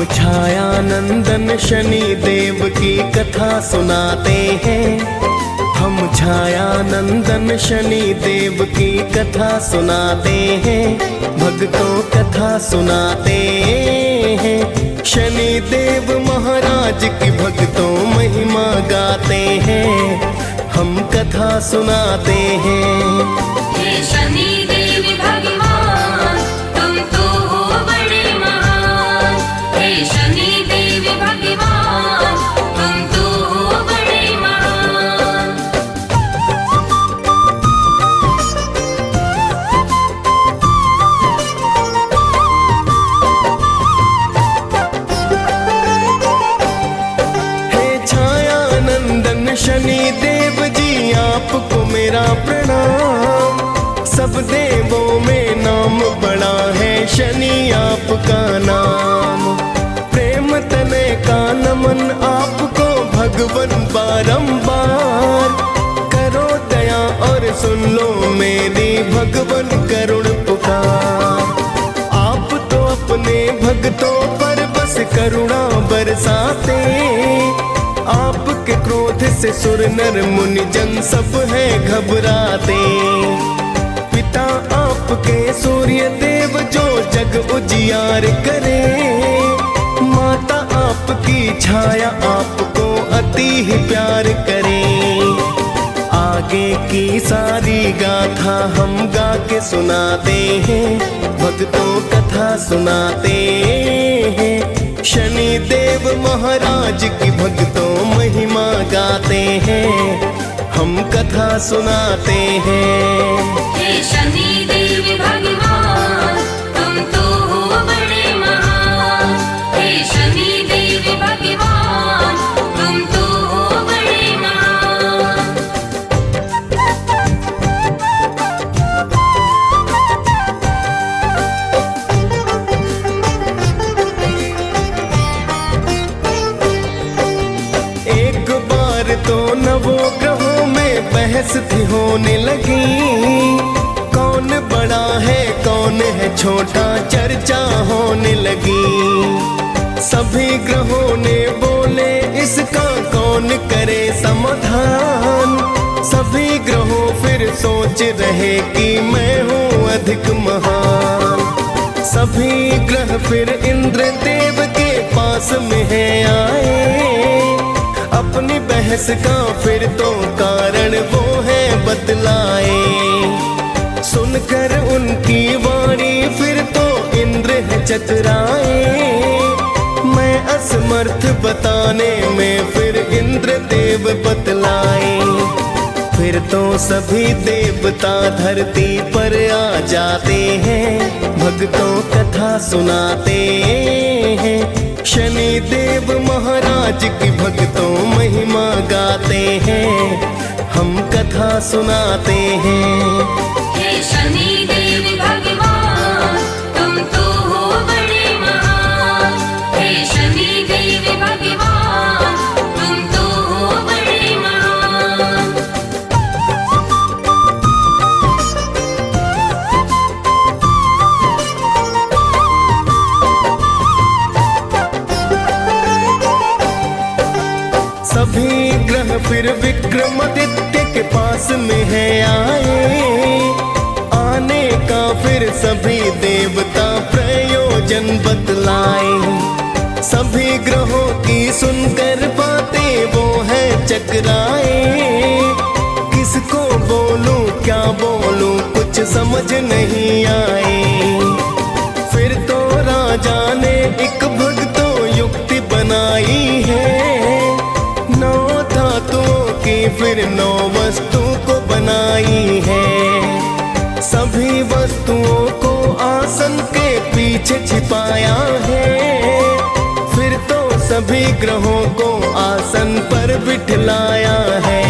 [SPEAKER 6] छायानंदन शनि देव की कथा सुनाते हैं। हम छायानंदन शनि देव की कथा सुनाते हैं। भक्तों कथा सुनाते हैं। शनि देव महाराज की भक्तों महिमा गाते हैं। हम कथा सुनाते हैं।
[SPEAKER 2] हे शनि देव भगवान, तुम तो हो बड़े महान। हे शनि देव भगवान, तुम तो हो बड़े
[SPEAKER 6] मेरा प्रणाम। सब देवों में नाम बड़ा है शनि आपका नाम। प्रेम तने का नमन आपको भगवन बारंबार। करो दया और सुन लो मेरी भगवन करुण पुकार। आप तो अपने भक्तों पर बस करुणा बरसाते। आपके क्रोध से सुर नर मुनि जन सब है घबराते। पिता आपके सूर्य देव जो जग उजियार करे। माता आपकी छाया आपको अति ही प्यार करे। आगे की सारी गाथा हम गा के सुनाते हैं। भक्तों कथा सुनाते हैं। शनि देव महाराज की भक्तों महिमा गाते हैं। हम कथा सुनाते हैं।
[SPEAKER 2] हे शनि देव भगवान तुम तो हो बड़े महान। हे शनि देव भगवान तुम तो हो बड़े महान।
[SPEAKER 6] एक बार तो नवोग्रहों में बहस थी होने लगी। कौन बड़ा है कौन है छोटा चर्चा होने लगी। सभी ग्रहों ने बोले इसका कौन करे समाधान। सभी ग्रहों फिर सोच रहे कि मैं हूँ अधिक महान। सभी ग्रह फिर इंद्र देव के पास में है आए। अपनी बहस का फिर तो कारण वो है बतलाए। सुनकर उनकी वाणी फिर तो इंद्र है चतुराए। मैं असमर्थ बताने में फिर इंद्र देव बतलाए। फिर तो सभी देवता धरती पर आ जाते हैं। भक्तों कथा सुनाते हैं। शनि देव महाराज की भक्तों महिमा गाते हैं। हम कथा सुनाते हैं।
[SPEAKER 2] हे शनि देव भगवान तुम तो हो बड़े महान। हे शनि देव भगवान तुम तो हो बड़े महान।
[SPEAKER 6] सभी ग्रह फिर विक्रमादित्य के पास में है आए। आने का फिर सभी देवता प्रयोजन बतलाए। सभी ग्रहों की सुनकर बातें वो है चकराए। किसको बोलूं क्या बोलूं कुछ समझ नहीं आए। फिर तो राजा ने एक भक्तों युक्ति बनाई है। 9 धातुओं की फिर 9 वस्तु को बनाई है। सभी वस्तुओं को आसन के पीछे छिपाया है। फिर तो सभी ग्रहों को आसन पर बिठलाया है।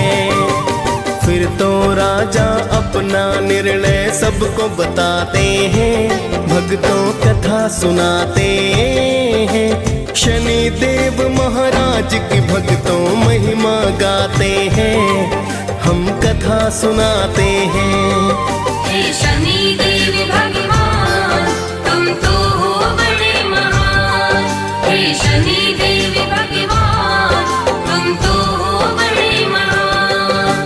[SPEAKER 6] फिर तो राजा अपना निर्णय सबको बताते हैं। भक्तों कथा सुनाते हैं। शनि देव महाराज की भक्तों महिमा गाते हैं। हम कथा सुनाते हैं।
[SPEAKER 2] हे शनि देव भगवान तुम तो हो बड़े महान। हे शनि देव भगवान तुम तो हो बड़े महान।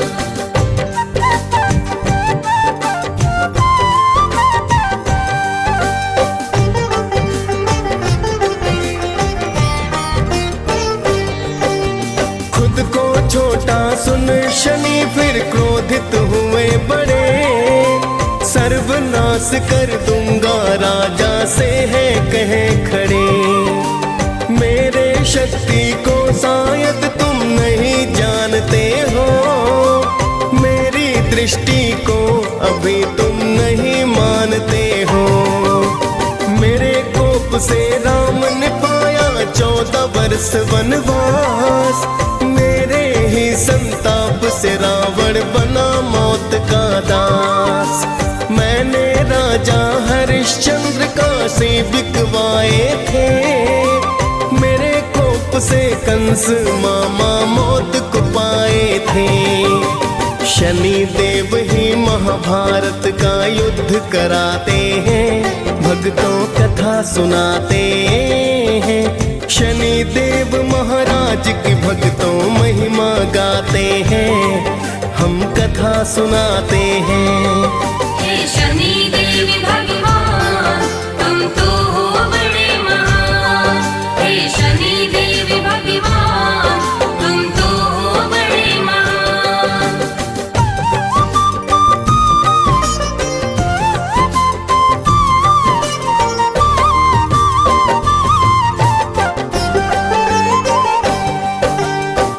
[SPEAKER 6] खुद को छोटा सुन शनि फिर क्रोधित हुए बड़े। सर्वनाश कर दूंगा राजा से है कहे खड़े। मेरे शक्ति को शायद तुम नहीं जानते हो। मेरी दृष्टि को अभी तुम नहीं मानते हो। मेरे कोप से राम ने पाया 14 वर्ष वनवास। मेरे ही संताप से रावण बना मौत का दास। मैंने राजा हरिश्चंद्र काशी बिकवाए थे, मेरे कोप से कंस मामा मौत को पाए थे। शनि देव ही महाभारत का युद्ध कराते हैं, भक्तों कथा सुनाते हैं। शनि देव महाराज की भक्तों महिमा गाते हैं, हम कथा सुनाते हैं।
[SPEAKER 2] हे शनि देव भगवान तुम तो हो बड़े महान। हे शनि देव भगवान तुम तो हो बड़े महान।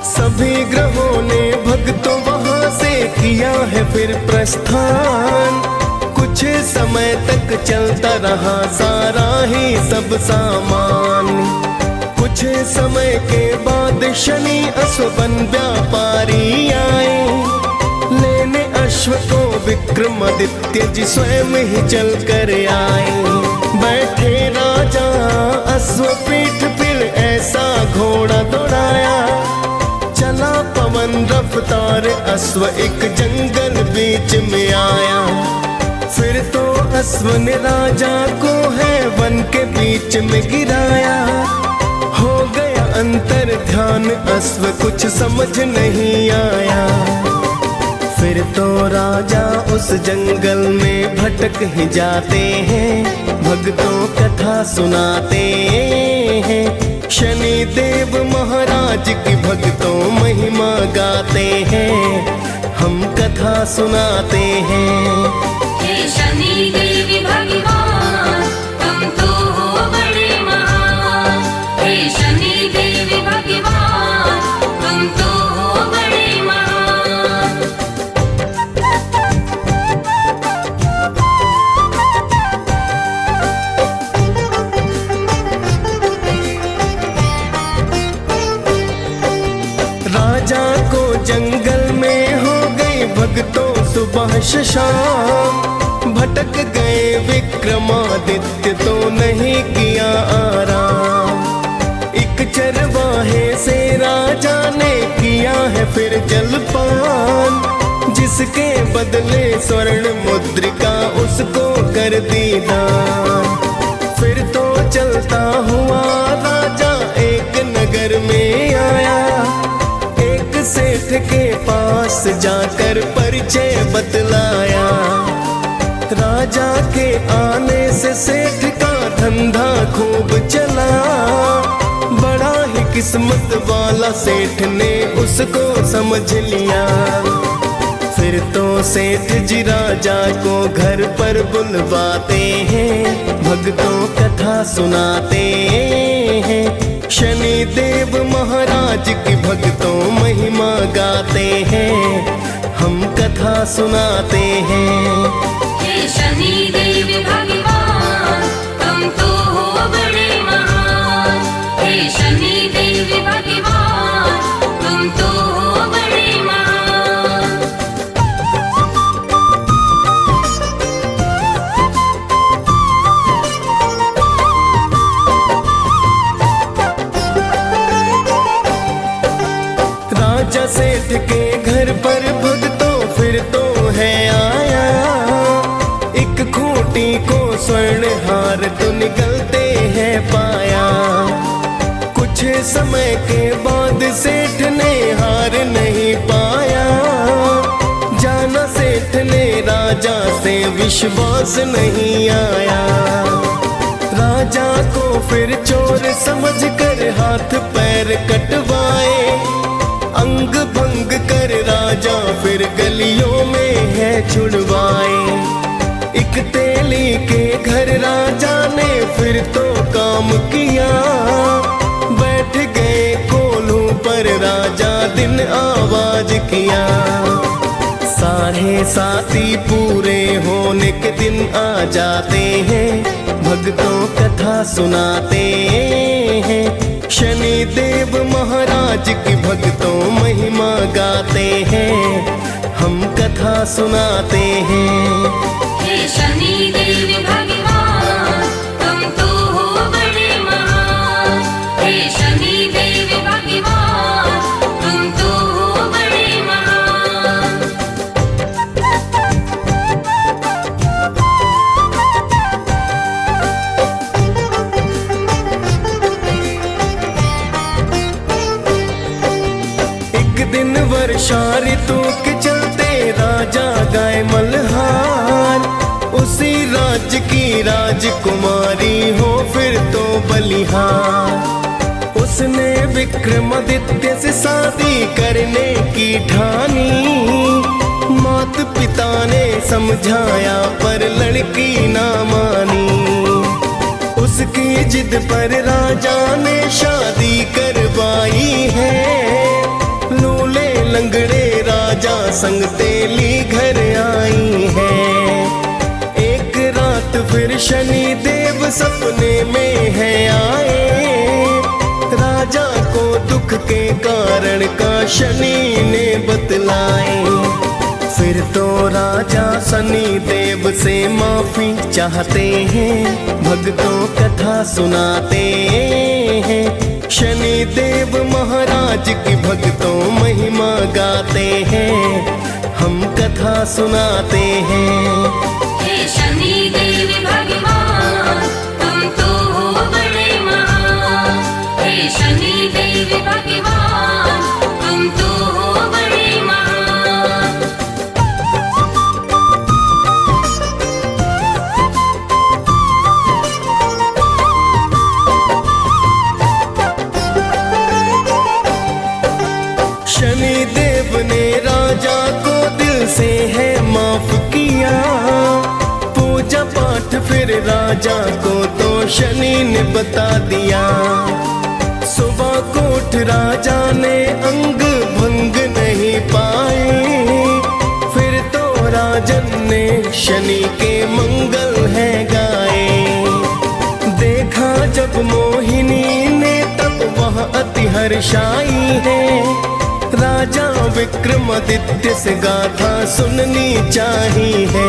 [SPEAKER 6] सभी ग्रहों ने भक्तों वहां से किया है फिर प्रस्थान। कुछ समय तक चलता रहा सारा ही सब सामान। कुछ समय के बाद शनि अश्वबन व्यापारी आए, लेने अश्व को विक्रमादित्य जी स्वयं ही चल कर आए। बैठे राजा अश्व पीठ फिर ऐसा घोड़ा दौड़ाया, चला पवन रफ्तार अश्व एक जंगल बीच में आया। फिर तो अश्व ने राजा को है वन के बीच में गिराया। हो गया अंतर ध्यान अश्व कुछ समझ नहीं आया। फिर तो राजा उस जंगल में भटक ही जाते हैं, भक्तों कथा सुनाते हैं। शनि देव महाराज की भक्तों महिमा गाते हैं, हम कथा सुनाते हैं।
[SPEAKER 2] हे शनि देव भगवान तुम तो हो बड़े महान। हे शनि देव भगवान तुम तो हो बड़े महान।
[SPEAKER 6] राजा को जंगल में हो गई भक्तों सुबह शाम। भटक गए विक्रमादित्य तो नहीं किया आराम। एक चरवाहे से राजा ने किया है फिर जलपान, जिसके बदले स्वर्ण मुद्रिका उसको कर दी दान। फिर तो चलता हुआ राजा एक नगर में आया, एक सेठ के पास जाकर परिचय बतलाया। राजा के आने से सेठ का धंधा खूब चला, बड़ा ही किस्मत वाला सेठ ने उसको समझ लिया। फिर तो सेठ जी राजा को घर पर बुलवाते हैं, भक्तों कथा सुनाते हैं। शनि देव महाराज की भक्तों महिमा गाते हैं, हम कथा सुनाते हैं।
[SPEAKER 2] हे शनि देव भगवान तुम तो हो बड़े महान। हे शनि देव भगवान तुम तो हो बड़े महान।
[SPEAKER 6] राजा सेठ के घर पर भक्तों फिर तो है आया। एक खूंटी को स्वर्ण हार तो निकलते हैं पाया। कुछ समय के बाद सेठ ने हार नहीं पाया। जाना सेठ ने राजा से विश्वास नहीं आया। राजा को फिर चोर समझकर हाथ पैर कटवाए। अंग भंग कर राजा फिर गलियों में है छुड़वाए। एक तेली के घर राजा ने फिर तो काम किया। बैठ गए कोल्हू पर राजा दिन आवाज किया। साढ़े साथी पूरे होने के दिन आ जाते हैं, भक्तों कथा सुनाते हैं। शनि देव महाराज की भक्तों महिमा गाते हैं, हम कथा सुनाते हैं।
[SPEAKER 2] हे शनि देव भगवान तुम तो हो बड़े महान। हे शनि देव भगवान तुम तो हो बड़े महान।
[SPEAKER 6] एक दिन वर्षा ऋतु के चलते राजा गाय मल्हार, उसी राज्य की राजकुमारी हो फिर तो बलिहार। उसने विक्रमादित्य से शादी करने की ठानी, माता पिता ने समझाया पर लड़की ना मानी। उसकी जिद पर राजा ने शादी करवाई है, लूले लंगड़े राजा संग तेली घर आई है। एक रात फिर शनि देव सपने में है आए, राजा को दुख के कारण का शनि ने बतलाए। फिर तो राजा शनि देव से माफी चाहते हैं, भक्तों कथा सुनाते हैं। शनि देव महाराज की भक्तों महिमा गाते हैं, हम कथा सुनाते हैं।
[SPEAKER 2] हे शनि देव भगवान तुम तो हो बड़े महान। हे शनि देव भगवान तुम तो हो बड़े महान।
[SPEAKER 6] शनि देव ने राजा को दिल से है माफ किया, पूजा पाठ फिर राजा को तो शनि ने बता दिया। सुबह को उठ राजा ने अंग भंग नहीं पाए, फिर तो राजन ने शनि के मंगल है गाए। देखा जब मोहिनी ने तब वह अति हर्षाई है, राजा विक्रमादित्य से गाथा सुननी चाहिए।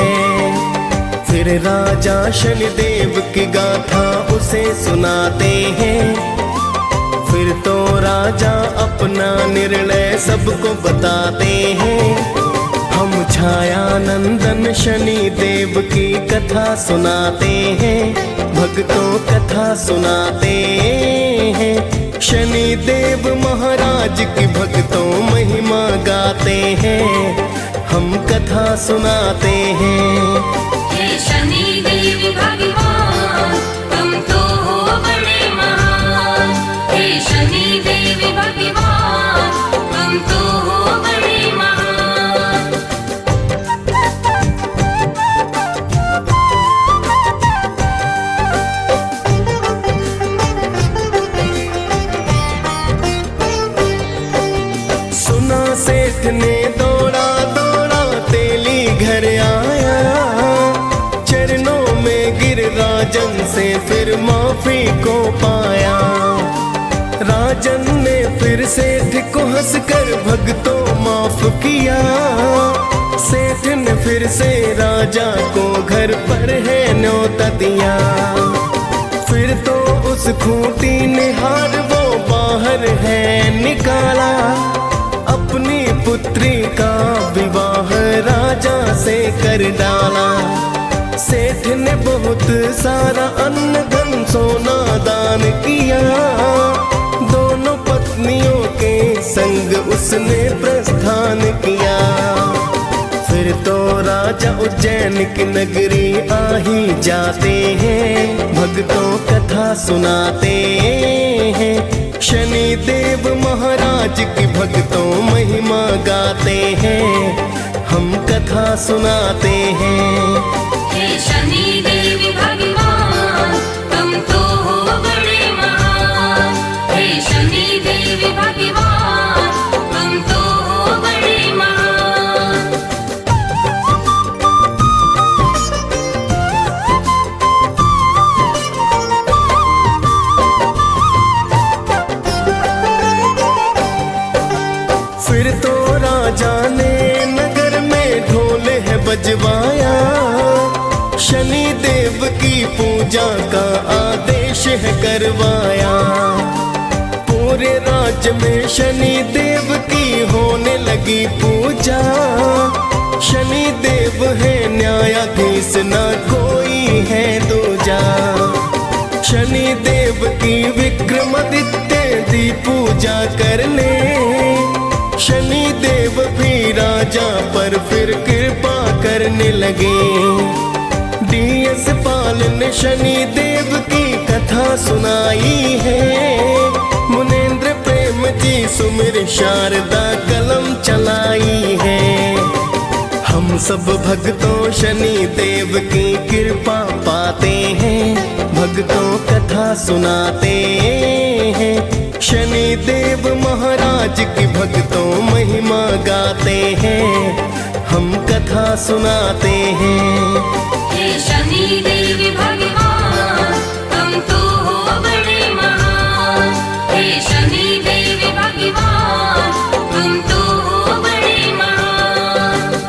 [SPEAKER 6] फिर राजा शनिदेव की गाथा उसे सुनाते हैं, फिर तो राजा अपना निर्णय सबको बताते हैं। हम छाया नंदन शनि देव की कथा सुनाते हैं, भक्तों कथा सुनाते हैं। शनि देव महाराज की भक्तों महिमा गाते हैं, हम कथा सुनाते हैं।
[SPEAKER 2] हे शनि देव भगवान तुम तो हो बड़े महान। हे शनि देव भगवान तुम तो हो बड़े महान।
[SPEAKER 6] सुना सेठ ने दौड़ा दौड़ा तेली घर आया, चरणों में गिर राजन से फिर माफी को पाया। राजन ने फिर सेठ को हंसकर भक्तों माफ किया, सेठ ने फिर से राजा को घर पर है न्योता दिया। फिर तो उस खूंटी ने हार वो बाहर है निकाला, अपनी पुत्री का विवाह राजा से कर डाला। सेठ ने बहुत सारा अन्न धन सोना दान किया, दोनों पत्नियों के संग उसने प्रस्थान किया। फिर तो राजा उज्जैन की नगरी आ ही जाते हैं, भक्तों कथा सुनाते हैं। शनि देव महाराज की भक्तों महिमा गाते हैं, हम कथा सुनाते हैं।
[SPEAKER 2] हे शनि देव भगवान तुम तो हो बड़े महान। हे शनि देव भगवान तुम तो हो बड़े महान।
[SPEAKER 6] फिर तो राजा ने नगर में ढोल भिजवाया। शनि देव की पूजा का आदेश है करवाया। पूरे राज्य में शनि देव की होने लगी पूजा। शनि देव है न्यायाधीश, ना कोई है दूजा। शनि देव की विक्रमादित्य दी पूजा करने। शनि देव भी राजा पर फिर कृपा करने लगे। DS पाल ने शनि देव की कथा सुनाई है। मुनेन्द्र प्रेम जी सुमिर शारदा कलम चलाई है। हम सब भक्तों शनि देव की कृपा पाते हैं। भक्तों कथा सुनाते हैं। शनि देव महाराज की भक्तों महिमा गाते हैं। हम कथा सुनाते हैं।
[SPEAKER 2] हे शनि देव भगवान तुम तो हो बड़े महान। हे शनि देव भगवान तुम तो हो बड़े महान।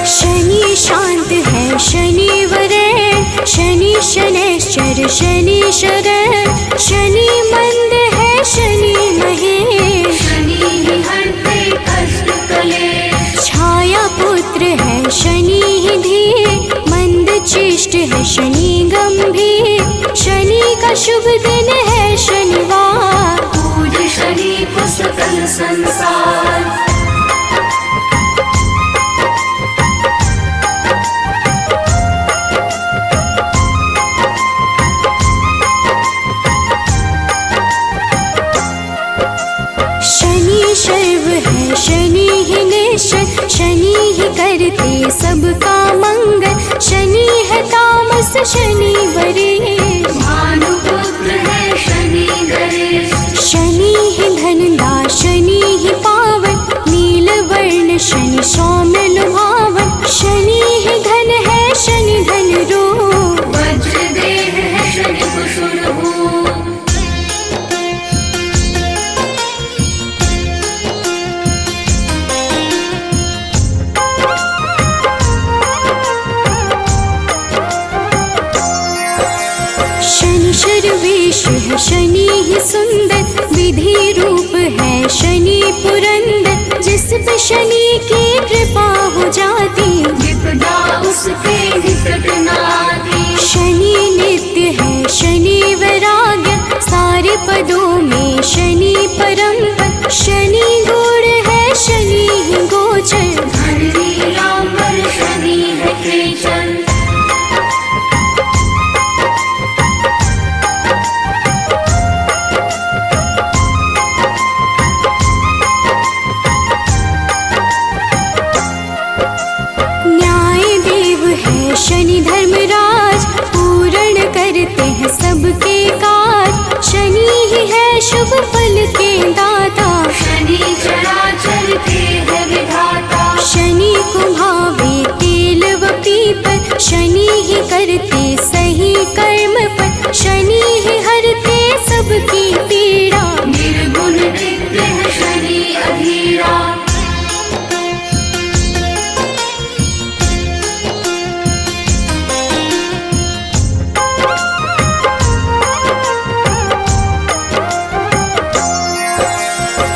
[SPEAKER 1] शनि शांत है शनि वरण, शनि शनैश्चर शनि शरण। शनि मंद है शनि महेश,
[SPEAKER 2] शनि ही हरते कष्ट कलेश।
[SPEAKER 1] छाया पुत्र है शनि ही धीर, मंद चिष्ट है शनि गंभीर। शनि का शुभ दिन है शनिवार,
[SPEAKER 2] पूज शनि को सकल संसार।
[SPEAKER 1] शनि शैव है शनि ही निश्चल, शनि ही करते सबका मंगल। शनि है तामस शनि वरेश,
[SPEAKER 2] भानुपुत्र है शनि गणेश।
[SPEAKER 1] शनि ही धनदार शनि ही पावन, नील वर्ण शनि सौम्य लुभावन। शनि ही धन है शनि धन रूप,
[SPEAKER 2] वज्र देह है शनि कुशल हो।
[SPEAKER 1] शनि शर्वेश है शनि ही सुंदर, विधि रूप है शनि पुरंदर। जिस पे शनि की कृपा हो जाती,
[SPEAKER 2] विपदा उसके निकट न आती।
[SPEAKER 1] शनि नित्य है शनि वैराग्य, सारे पदों में शनि परम पद। शनि गूढ़ है शनि ही गोचर,
[SPEAKER 2] धन नीलांबर शनि है केचन।
[SPEAKER 1] न्याय देव है शनि धर्मराज, पूर्ण करते हैं सबके काज। शनि ही है शुभ फल के दाता,
[SPEAKER 2] शनि चराचर के है विधाता।
[SPEAKER 1] शनि को भावे तेल व पीपल, शनि ही करते सही कर्म पर। शनि ही हरते सबकी पीड़ा,
[SPEAKER 2] निर्गुण नित्य है शनि अधीरा।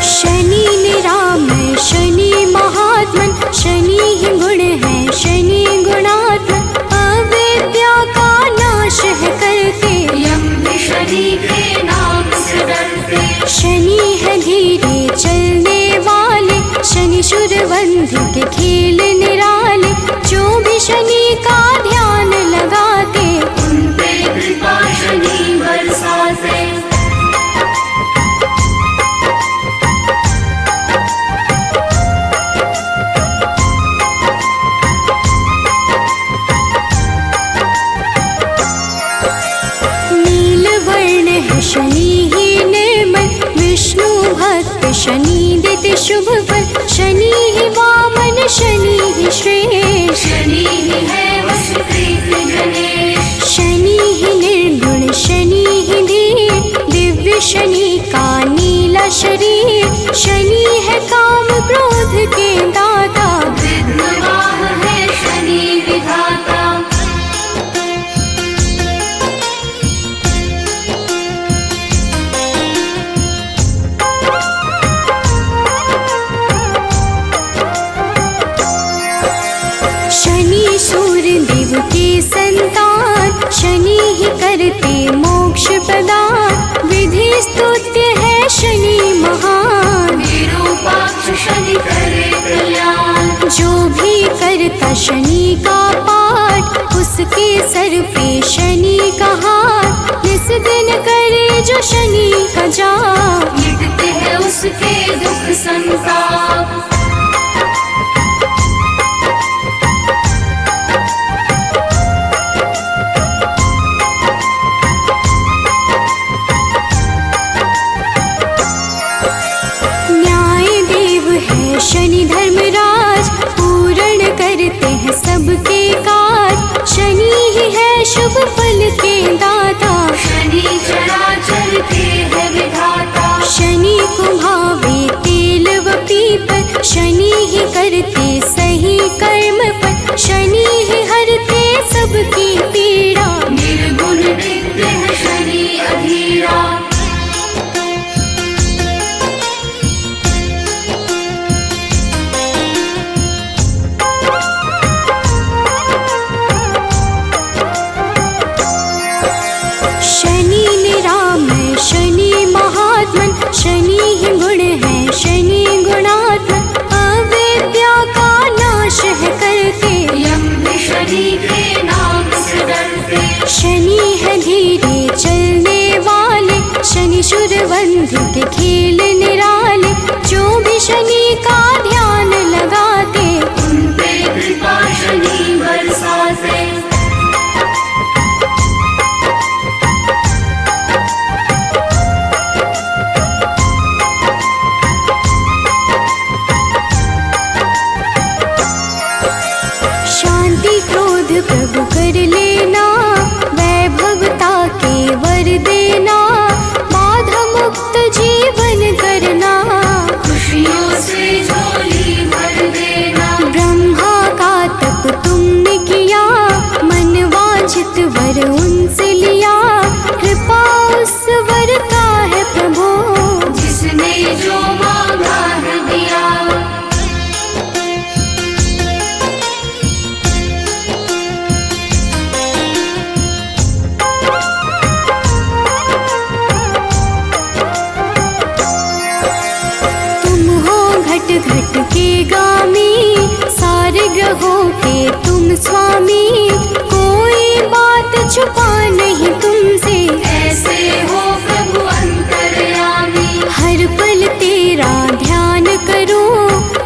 [SPEAKER 1] शनि निरामय शनि महात्मन, शनि ही गुण है शनि गुणात्मन। अविद्या का नाश है करते,
[SPEAKER 2] यम भी शनि के नाम से डरते।
[SPEAKER 1] शनि है धीरे चलने वाले, शनि शूरबंधु के खेल निराले। जो भी शनि का ध्यान लगाते,
[SPEAKER 2] उन पे कृपा शनि बरसाते।
[SPEAKER 1] नील वर्ण है शनि ही निर्मल, विष्णु भक्त शनि देते शुभ फल। शनि ही वामन शनि ही श्रेय, शनि है काम क्रोध के दाता,
[SPEAKER 2] विघ्नवाह है शनि विधाता।
[SPEAKER 1] शनि सूर्य देव के संतान, शनि ही करते मोक्ष प्रदान। विधि स्तुत्य है शनि महान,
[SPEAKER 2] विरूपाक्ष शनि करे कल्याण।
[SPEAKER 1] जो भी करता शनि का पाठ, उसके सर पे शनि का हाथ। निस दिन करे जो शनि का जाप,
[SPEAKER 2] मिटते हैं उसके दुख संताप।
[SPEAKER 1] शनि धर्मराज पूर्ण करते हैं सबके काज। शनि ही है शुभ फल के दाता,
[SPEAKER 2] शनि चराचर के है विधाता।
[SPEAKER 1] शनि को भावे तेल व पीपल, शनि ही करते सही कर्म पर। शनि ही हरते सबकी पीड़ा,
[SPEAKER 2] निर्गुण नित्य है शनि अधीरा।
[SPEAKER 1] शनि ही गुण है शनि गुणात्मन, अविद्या का नाश है करते।
[SPEAKER 2] यम भी शनि के नाम से डरते।
[SPEAKER 1] शनि है धीरे चलने वाले, शनि शूरवंधित खेल निराले। जो भी शनि का ध्यान लगाते,
[SPEAKER 2] उन पे कृपा शनि बरसाते।
[SPEAKER 1] प्रभु कर लेना, वैभवता के वर देना। बाधा मुक्त जीवन करना,
[SPEAKER 2] खुशियों से झोली भर देना।
[SPEAKER 1] ब्रह्मा का तप तुमने किया, मन वांछित वर उनसे लिया। कृपा उस वर का है प्रभु,
[SPEAKER 2] जिसने जो मांगा है दिया।
[SPEAKER 1] घट के गामी, सारे ग्रहों के तुम स्वामी। कोई बात छुपा नहीं तुमसे,
[SPEAKER 2] ऐसे हो प्रभु अंतर्यामी।
[SPEAKER 1] हर पल तेरा ध्यान करूं,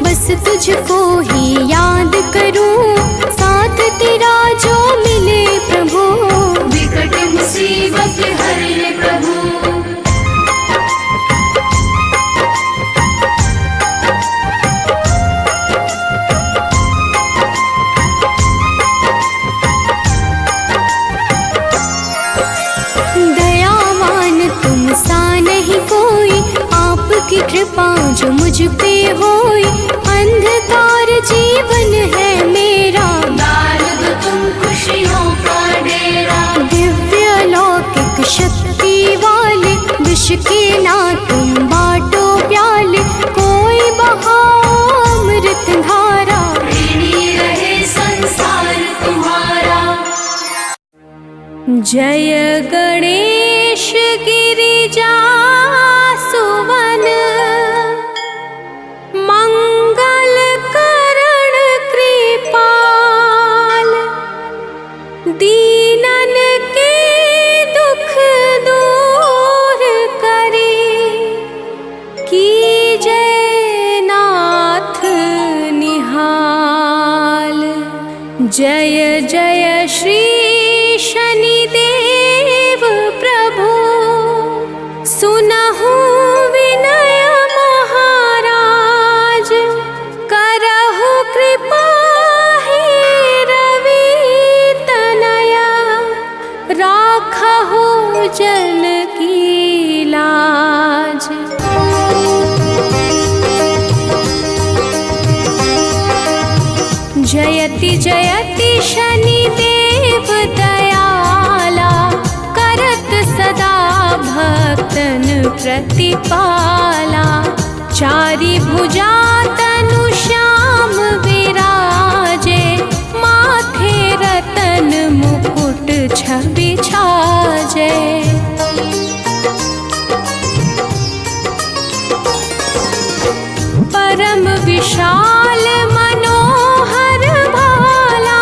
[SPEAKER 1] बस तुझको ही याद करूं। साथ तेरा जो मिले प्रभु,
[SPEAKER 2] विकट मुसीबत हर ले प्रभु।
[SPEAKER 1] आपकी कृपा जो मुझ पे होई, अंधकार जीवन है मेरा।
[SPEAKER 2] डाल दो तुम खुशियों का डेरा।
[SPEAKER 1] दिव्य लौकिक शक्ति वाले, विष के ना तुम बाटो प्याले। कोई बहाओ अमृत धारा,
[SPEAKER 2] ऋणी रहे संसार तुम्हारा।
[SPEAKER 1] जय गणेश गिरिजा सुवन, मंगल करण कृपाल। दीनन के दुख दूर करे, कीजय नाथ निहाल। जय जय श्री शनिदेव प्रभु, सुनहु विनय महाराज। करहु कृपा हे रवि तनया, राखहु जन की लाज। कारण प्रतिपाला। चारि भुजा तनु श्याम विराजे, माथे रतन मुकुट छवि छाजे। परम विशाल मनोहर भाला,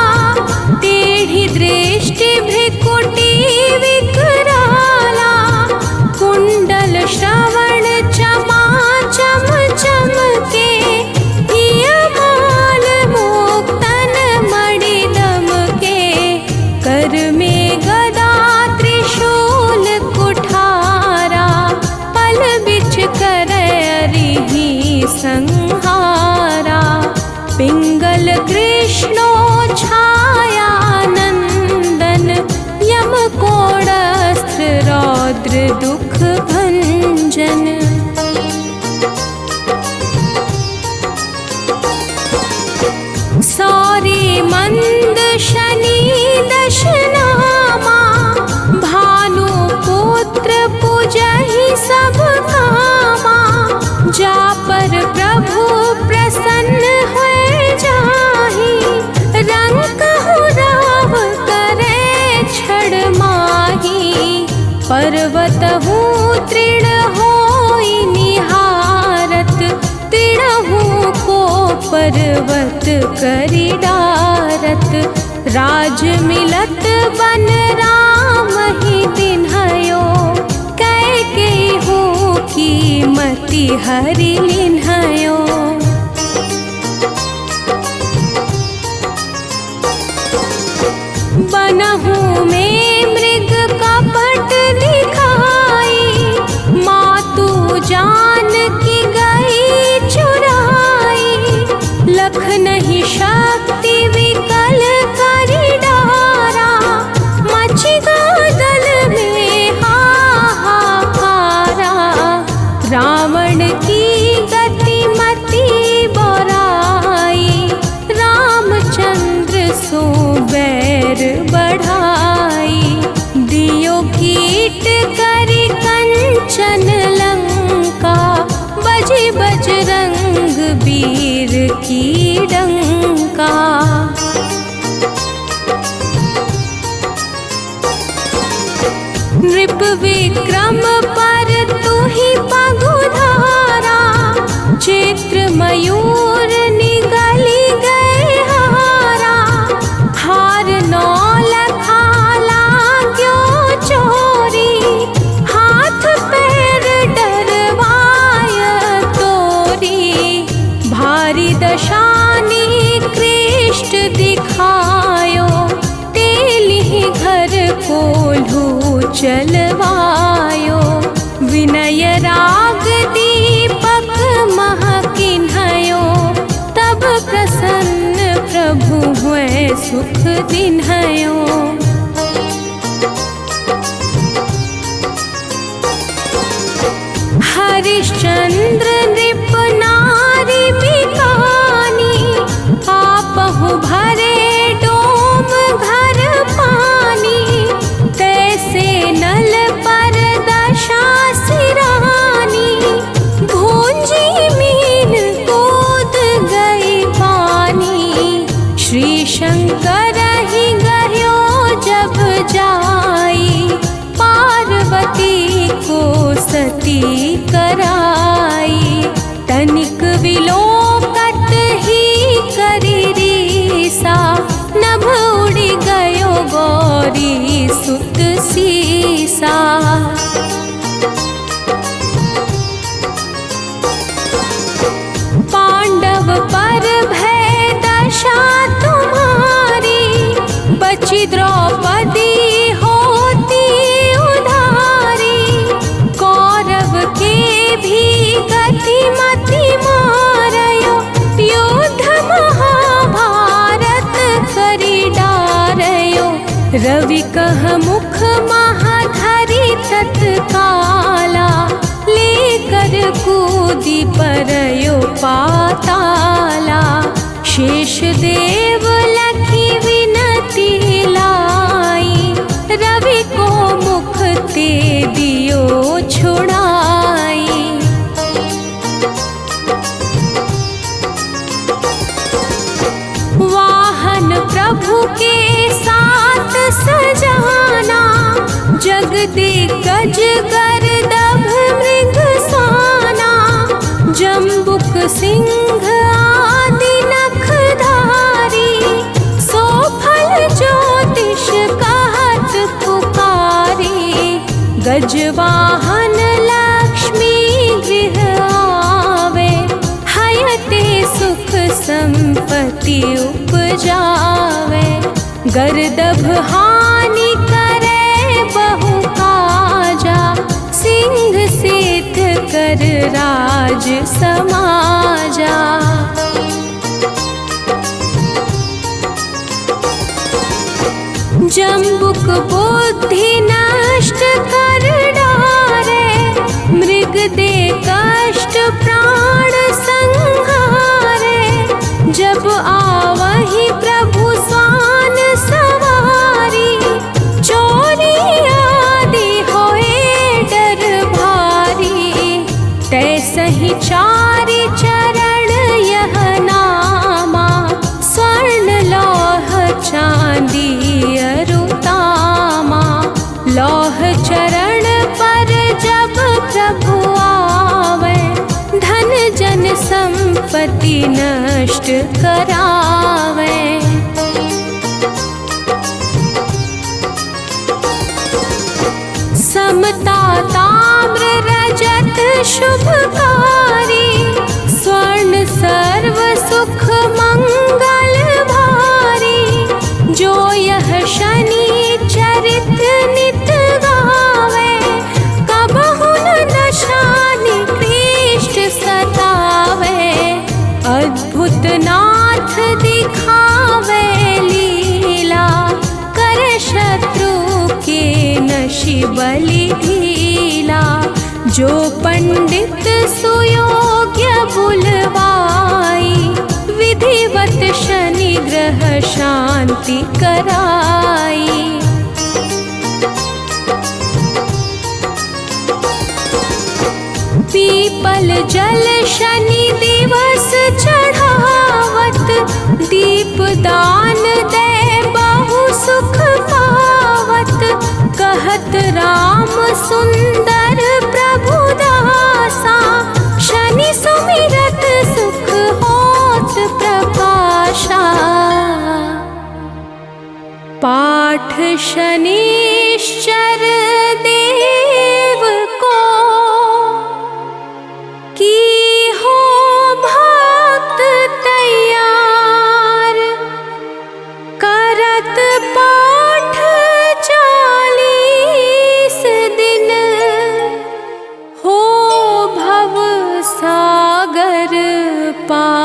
[SPEAKER 1] टेढ़ी दृष्टि भ्रिकुटी विकराला। कुंडल श्रवण चमा चम चमके, हियमाल मुक्तन मणि दमके। कर में गदा त्रिशूल कुठारा, पल बिच करहि संहारा। पिंगल कृष्णो छाया नंदन, यम कोड़स्त्र रौद्र दुख भंजन। सौरी मंद शनि दश नामा, भानु पुत्र पूजहि सब कामा। जा पर प्रभु प्रसन्न हुए जाहि, रंग कहु राव करे छड़ माही। पर्वतहु तृण होई निहारत, तृणहु को पर्वत करि डारत। राज मिलत बन राम ही तिन्हयो, कैकेयी की मति हरि लिन्हयो। बनहु में मृग कपट दिखाई, मातु जानकी गई चुराई। लख नहीं शक्ति विकल करि डारा, मचि गादल में हाहाकारा। रावण की गति मति बोराई, रामचंद्र सो बैर बढ़ाई। दियो कीट करि कंचन लंका, बजि बजरंग वीर की डंका। नृप विक्रम पर तुहि पगुधारा, चित्र मयूर निगली गए हारा। हार नौ लखा लाग्यो चोरी, हाथ पैर डरवाय तोरी। भारी दशानी कृष्ट दिखायो, तेलिहि घर कोल्हू चलवायो। विनय राग दीपक महकिन्हयो, तब प्रसन्न प्रभु हुए सुख दिन्हयो। हरिश्चंद्र नृप नारी बिकानी, आपहु भरे डोम घर पानी। तैसे नल पर दशा सिरानी, भूंजी मीन कूद गई पानी। श्री शंकर ही गयो जब जाई, पार्वती को सती कराई। तनिक विलोकत ही करि रीसा, नभ उड़ि गयो गौरी सुत सीसा। पांडव पर भय दशा तुम्हारी, बची द्रौपदी होती उधारी। कौरव के भी गति मति मारयो, युद्ध महाभारत करि डारयो। रवि कह मुख महाधरि तत्काला, लेकर कूदी परयो पाताला। शेष देव लखी विनती लाई, रवि को मुख ते दियो छुड़ा। दिग्गज गर्दभ मृग साना, जम्बुक सिंह आदि नखधारी, सो फल ज्योतिष कहत पुकारी, गजवाहन लक्ष्मी गृह आवे, हयते सुख संपत्ति उपजावे, गर्दभ हानि करे बहु काजा, सिंह सिद्ध कर राज समाजा। जम्बुक बुद्धि नष्ट कर डारे, मृग दे कष्ट प्राण संहारे, जब आवहि प्रभु स्वान सवारी, चोरी आदि होए डर भारी, तैसहि चारि चरण यह नामा, स्वर्ण लौह चांदी अरुतामा, लौह चरण पर जब प्रभु आवे, धन जन संपत्ति नष्ट करावे। समता ताम्र रजत शुभकारी, स्वर्ण सर्व सुख मंगल भारी, जो यह शनि चरित नित गावे, कबहु न दशा निकृष्ट सतावे, अद्भुत नाथ दिखावे लीला, कर शत्रु के नशि बलि ढीला, जो पंडित सुयोग्य बुलवाई, विधिवत शनि ग्रह शांति कराई। पीपल जल शनि दिवस चढ़ावत, दीप दान दे बहु सुख पावत, कहत राम सुंदर प्रभु दासा, शनि सुमिरत सुख होत प्रकाशा। पाठ शनिश्चर देव को, की हो भक्त तैयार, करत पाठ 40 दिन, हो भव सागर पार।